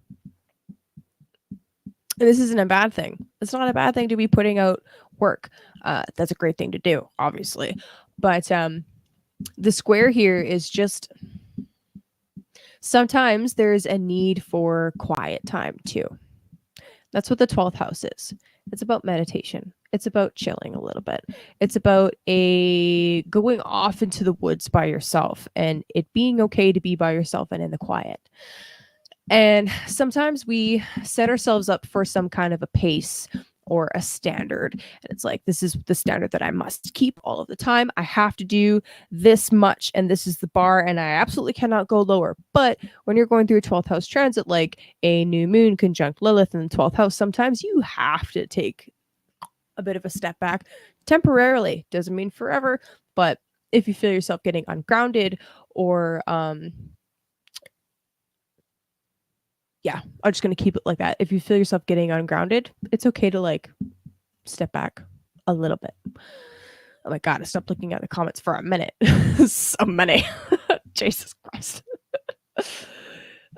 this isn't a bad thing. It's not a bad thing to be putting out work. That's a great thing to do, obviously. But the square here is just sometimes there's a need for quiet time too. That's what the 12th house is. It's about meditation. It's about chilling a little bit. It's about going off into the woods by yourself and it being okay to be by yourself and in the quiet. And sometimes we set ourselves up for some kind of a pace or a standard. And it's like, this is the standard that I must keep all of the time. I have to do this much, and this is the bar, and I absolutely cannot go lower. But when you're going through a 12th house transit, like a new moon conjunct Lilith in the 12th house, sometimes you have to take a bit of a step back temporarily. Doesn't mean forever, but if you feel yourself getting ungrounded or yeah, I'm just going to keep it like that. If you feel yourself getting ungrounded, it's okay to like step back a little bit. Oh my God, I stopped looking at the comments for a minute. So many. Jesus Christ.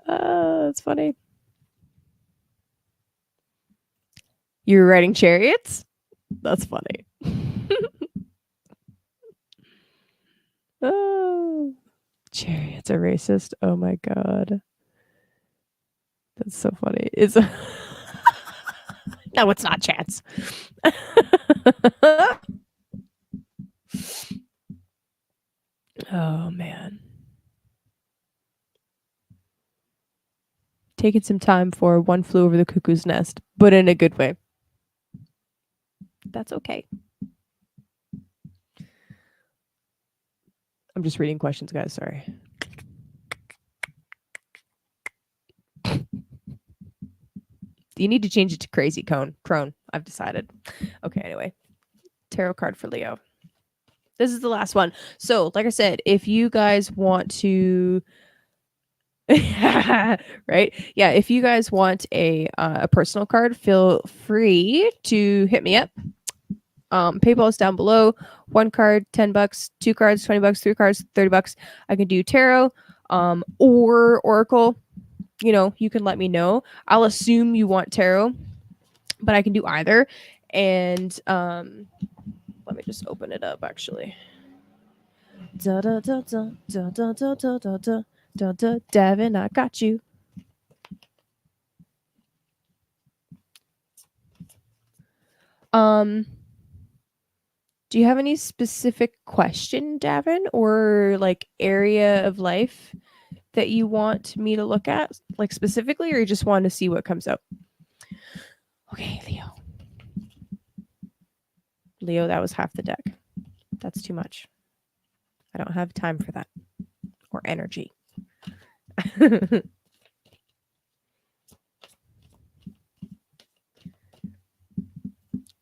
That's funny. You're riding chariots? That's funny. Oh, chariots are racist. Oh my God. That's so funny. No, it's not chance. Oh, man. Taking some time for One Flew Over the Cuckoo's Nest, but in a good way. That's okay. I'm just reading questions, guys. Sorry. You need to change it to crazy crone. I've decided. Okay, anyway. Tarot card for Leo. This is the last one. So, like I said, if you guys want to right? Yeah, if you guys want a personal card, feel free to hit me up. PayPal is down below. One card, $10. Two cards, $20. Three cards, $30. I can do tarot, or oracle. You know, you can let me know. I'll assume you want tarot, but I can do either. And let me just open it up. Actually, da da da da da da da da da da da da. Devin, I got you. Do you have any specific question, Davin, or like area of life that you want me to look at, like specifically, or you just want to see what comes up? Okay, Leo. Leo, that was half the deck. That's too much. I don't have time for that. Or energy.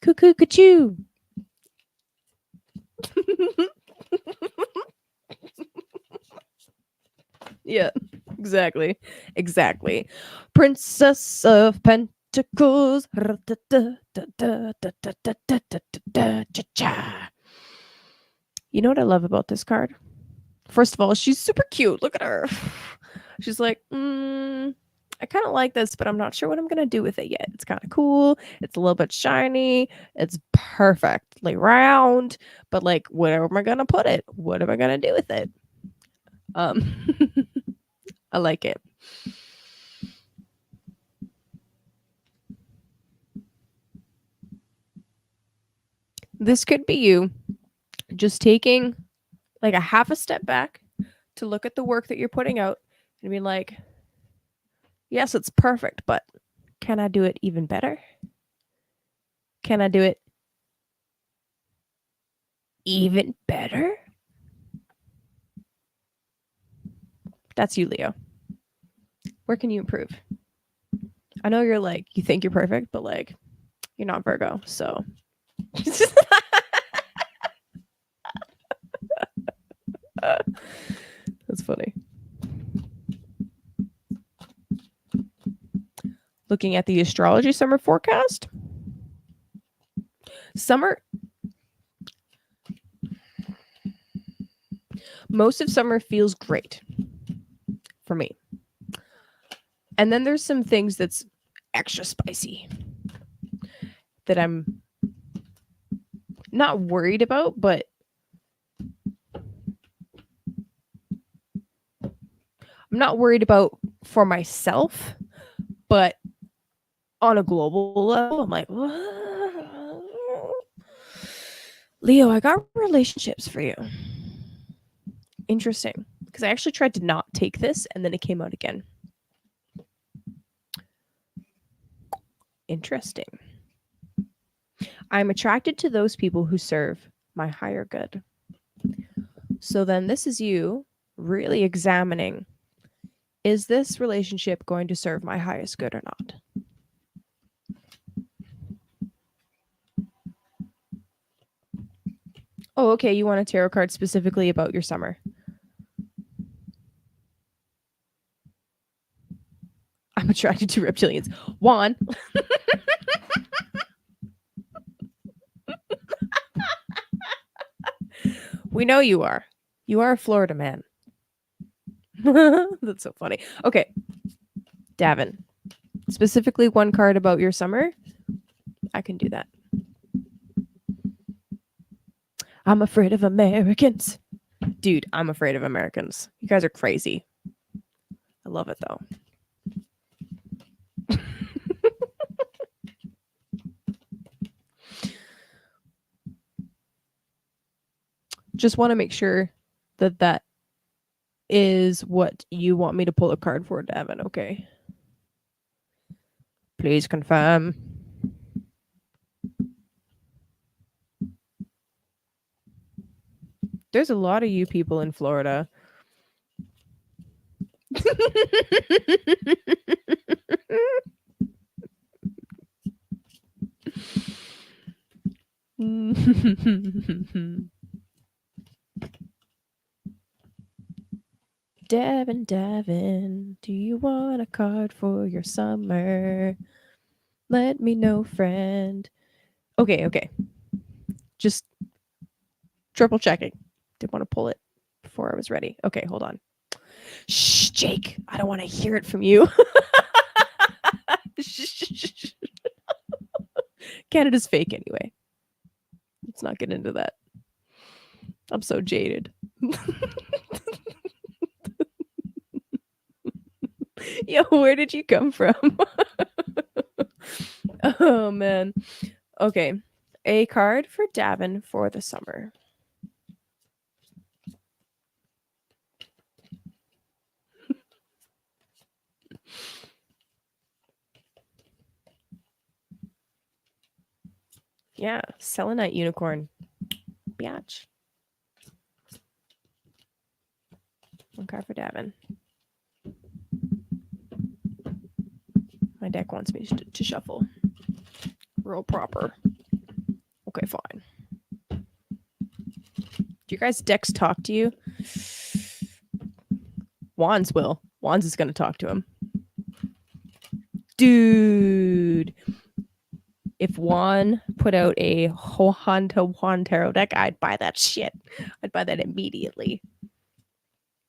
Cuckoo, cuckoo. Yeah, exactly. Exactly. Princess of Pentacles. You know what I love about this card? First of all, she's super cute. Look at her. She's like, I kind of like this, but I'm not sure what I'm going to do with it yet. It's kind of cool. It's a little bit shiny. It's perfectly round, but like, where am I going to put it? What am I going to do with it? I like it. This could be you just taking like a half a step back to look at the work that you're putting out and be like, yes, it's perfect, but can I do it even better? Can I do it even better? That's you, Leo. Where can you improve? I know you're like, you think you're perfect, but like, you're not Virgo, so. That's funny. Looking at the astrology summer forecast. Most of summer feels great for me. And then there's some things that's extra spicy that I'm not worried about, but I'm not worried about for myself, but on a global level, I'm like, Leo, I got relationships for you. Interesting. Because I actually tried to not take this and then it came out again. Interesting. I'm attracted to those people who serve my higher good. So then this is you really examining, is this relationship going to serve my highest good or not? Oh, okay. You want a tarot card specifically about your summer. I'm attracted to reptilians. Juan. We know you are. You are a Florida man. That's so funny. Okay. Davin. Specifically one card about your summer. I can do that. I'm afraid of Americans. Dude, I'm afraid of Americans. You guys are crazy. I love it though. Just want to make sure that that is what you want me to pull a card for, Davin. Okay. Please confirm. There's a lot of you people in Florida. Davin, do you want a card for your summer? Let me know, friend. Okay. Just triple checking. Didn't want to pull it before I was ready. Okay, hold on. Shh, Jake. I don't want to hear it from you. Canada's fake anyway. Let's not get into that. I'm so jaded. Yo, where did you come from? Oh, man. Okay. A card for Davin for the summer. Yeah, selenite unicorn. Biatch. One card for Davin. My deck wants me to shuffle. Real proper. Okay, fine. Do you guys' decks talk to you? Wands will. Wands is going to talk to him. Dude. If Juan put out a Juan to Juan tarot deck, I'd buy that shit. I'd buy that immediately.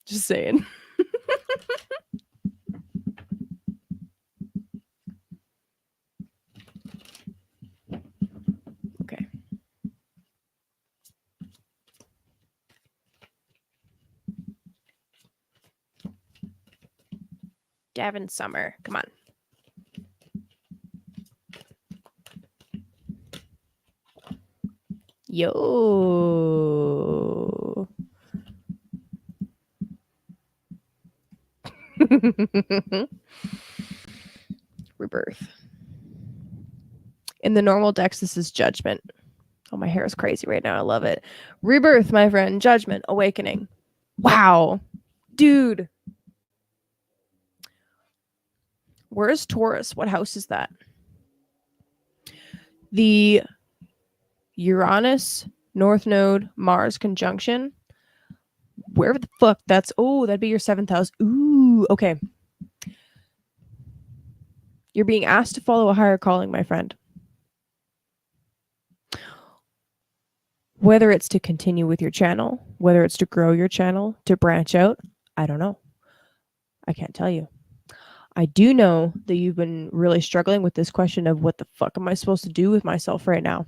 Just saying. Okay. Davin Summer. Come on. Yo. Rebirth. In the normal decks, this is Judgment. Oh, my hair is crazy right now. I love it. Rebirth, my friend. Judgment. Awakening. Wow. Dude. Where's Taurus? What house is that? The Uranus, North Node, Mars conjunction. Where the fuck? That's, oh, that'd be your 7th house. Ooh, okay. You're being asked to follow a higher calling, my friend. Whether it's to continue with your channel, whether it's to grow your channel, to branch out, I don't know. I can't tell you. I do know that you've been really struggling with this question of what the fuck am I supposed to do with myself right now?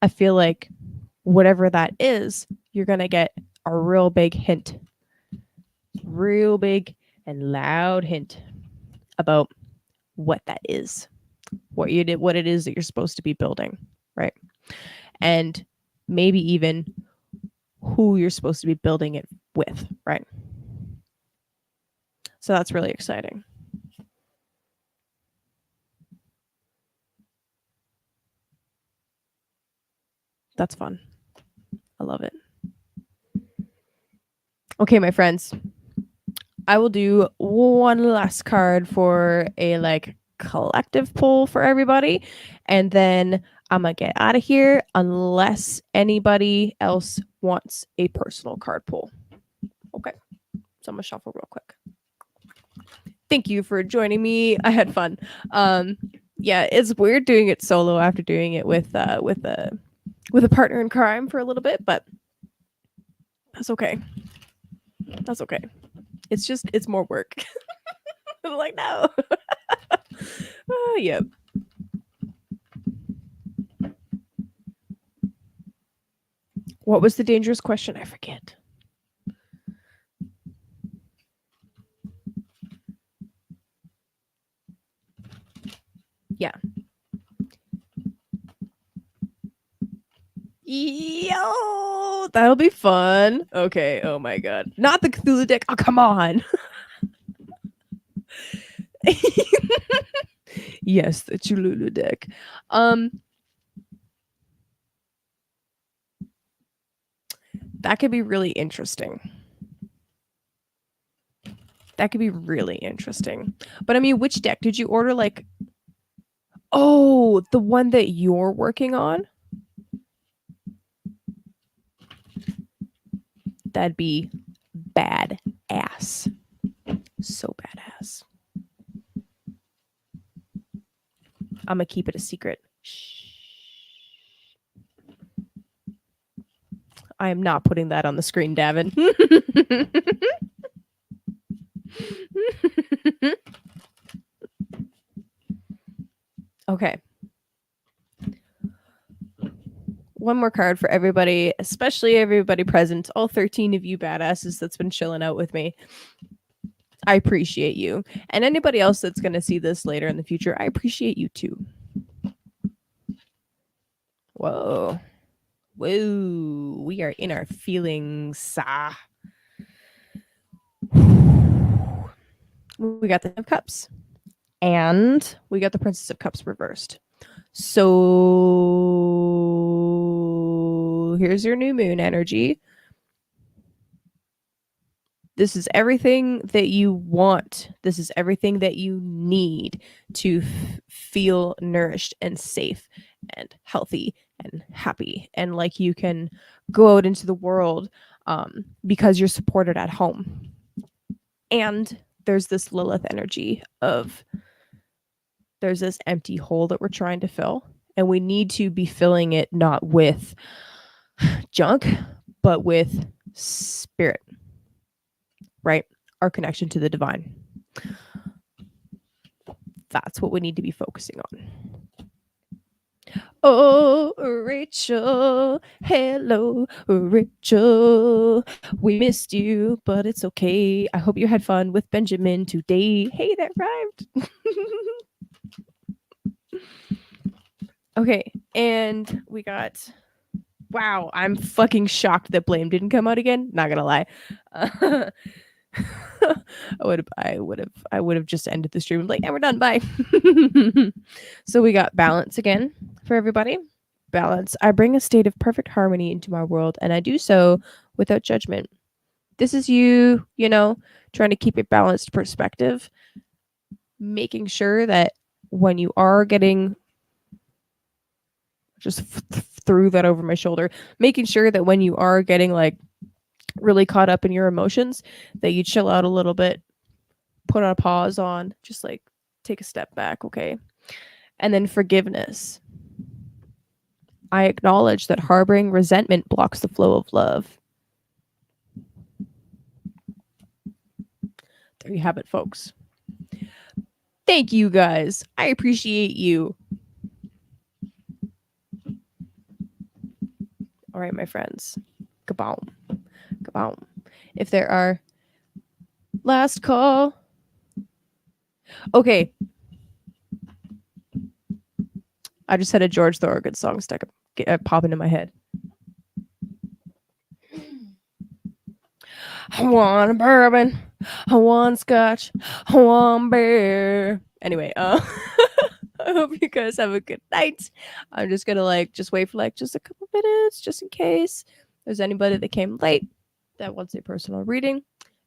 I feel like whatever that is, you're going to get a real big hint. Real big and loud hint about what that is. What it is that you're supposed to be building, right? And maybe even who you're supposed to be building it with, right? So that's really exciting. That's fun. I love it. Okay, my friends. I will do one last card for a like collective pull for everybody. And then I'm going to get out of here unless anybody else wants a personal card pull. Okay. So I'm going to shuffle real quick. Thank you for joining me. I had fun. Yeah, it's weird doing it solo after doing it with a partner in crime for a little bit, but that's okay. That's okay. It's more work. I'm like, no. Oh, yep. What was the dangerous question? I forget. Yeah. Yo, that'll be fun. Okay. Oh my god. Not the Cthulhu deck. Oh, come on. Yes, the Chululu deck. That could be really interesting. That could be really interesting. But I mean, which deck did you order? Like, oh, the one that you're working on? That'd be badass. So badass. I'm gonna keep it a secret. Shh. I am not putting that on the screen, Davin. Okay. One more card for everybody, especially everybody present, all 13 of you badasses that's been chilling out with me. I appreciate you. And anybody else that's going to see this later in the future, I appreciate you too. Whoa. Whoa. We are in our feelings. We got the Ten of Cups. And we got the Princess of Cups reversed. So here's your new moon energy. This is everything that you want. This is everything that you need to feel nourished and safe and healthy and happy. And like you can go out into the world because you're supported at home. And there's this Lilith energy of there's this empty hole that we're trying to fill. And we need to be filling it not with junk, but with spirit. Right? Our connection to the divine. That's what we need to be focusing on. Oh, Rachel. Hello, Rachel. We missed you, but it's okay. I hope you had fun with Benjamin today. Hey, that rhymed. Okay, and we got... Wow, I'm fucking shocked that Blame didn't come out again. Not gonna lie. I would have just ended the stream like, and we're done. Bye. So we got balance again for everybody. Balance. I bring a state of perfect harmony into my world, and I do so without judgment. This is you know, trying to keep a balanced perspective, making sure that when you are getting threw that over my shoulder, making sure that when you are getting like really caught up in your emotions, that you chill out a little bit, put a pause on, just like take a step back, okay? And then forgiveness. I acknowledge that harboring resentment blocks the flow of love. There you have it, folks. Thank you guys. I appreciate you. All right, my friends. Kaboom. Kaboom. If there are last call. Okay. I just had a George Thorogood song stuck pop into my head. I want a bourbon. I want scotch. I want beer. Anyway, I hope you guys have a good night. I'm just gonna just wait for just a couple minutes, just in case there's anybody that came late that wants a personal reading.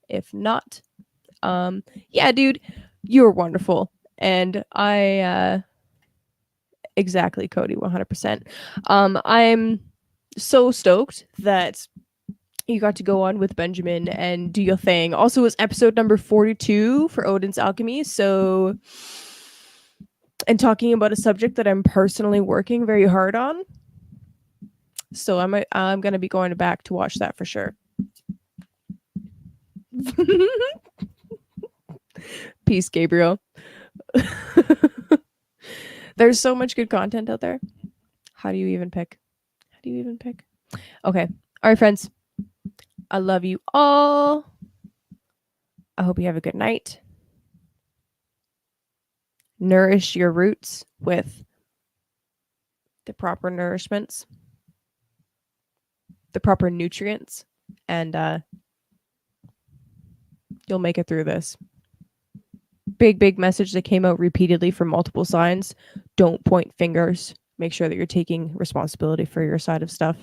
If not, yeah, dude, you're wonderful, and I exactly, Cody, 100%. I'm so stoked that you got to go on with Benjamin and do your thing. Also, it's episode number 42 for Odin's Alchemy. So, and talking about a subject that I'm personally working very hard on. So I'm gonna be going back to watch that for sure. Peace, Gabriel. There's so much good content out there. How do you even pick? Okay. All right, friends. I love you all. I hope you have a good night. Nourish your roots with the proper nourishments. the proper nutrients, and you'll make it through this. Big message that came out repeatedly from multiple signs. Don't point fingers. Make sure that you're taking responsibility for your side of stuff.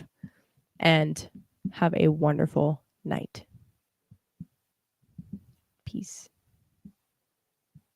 And have a wonderful night. Peace.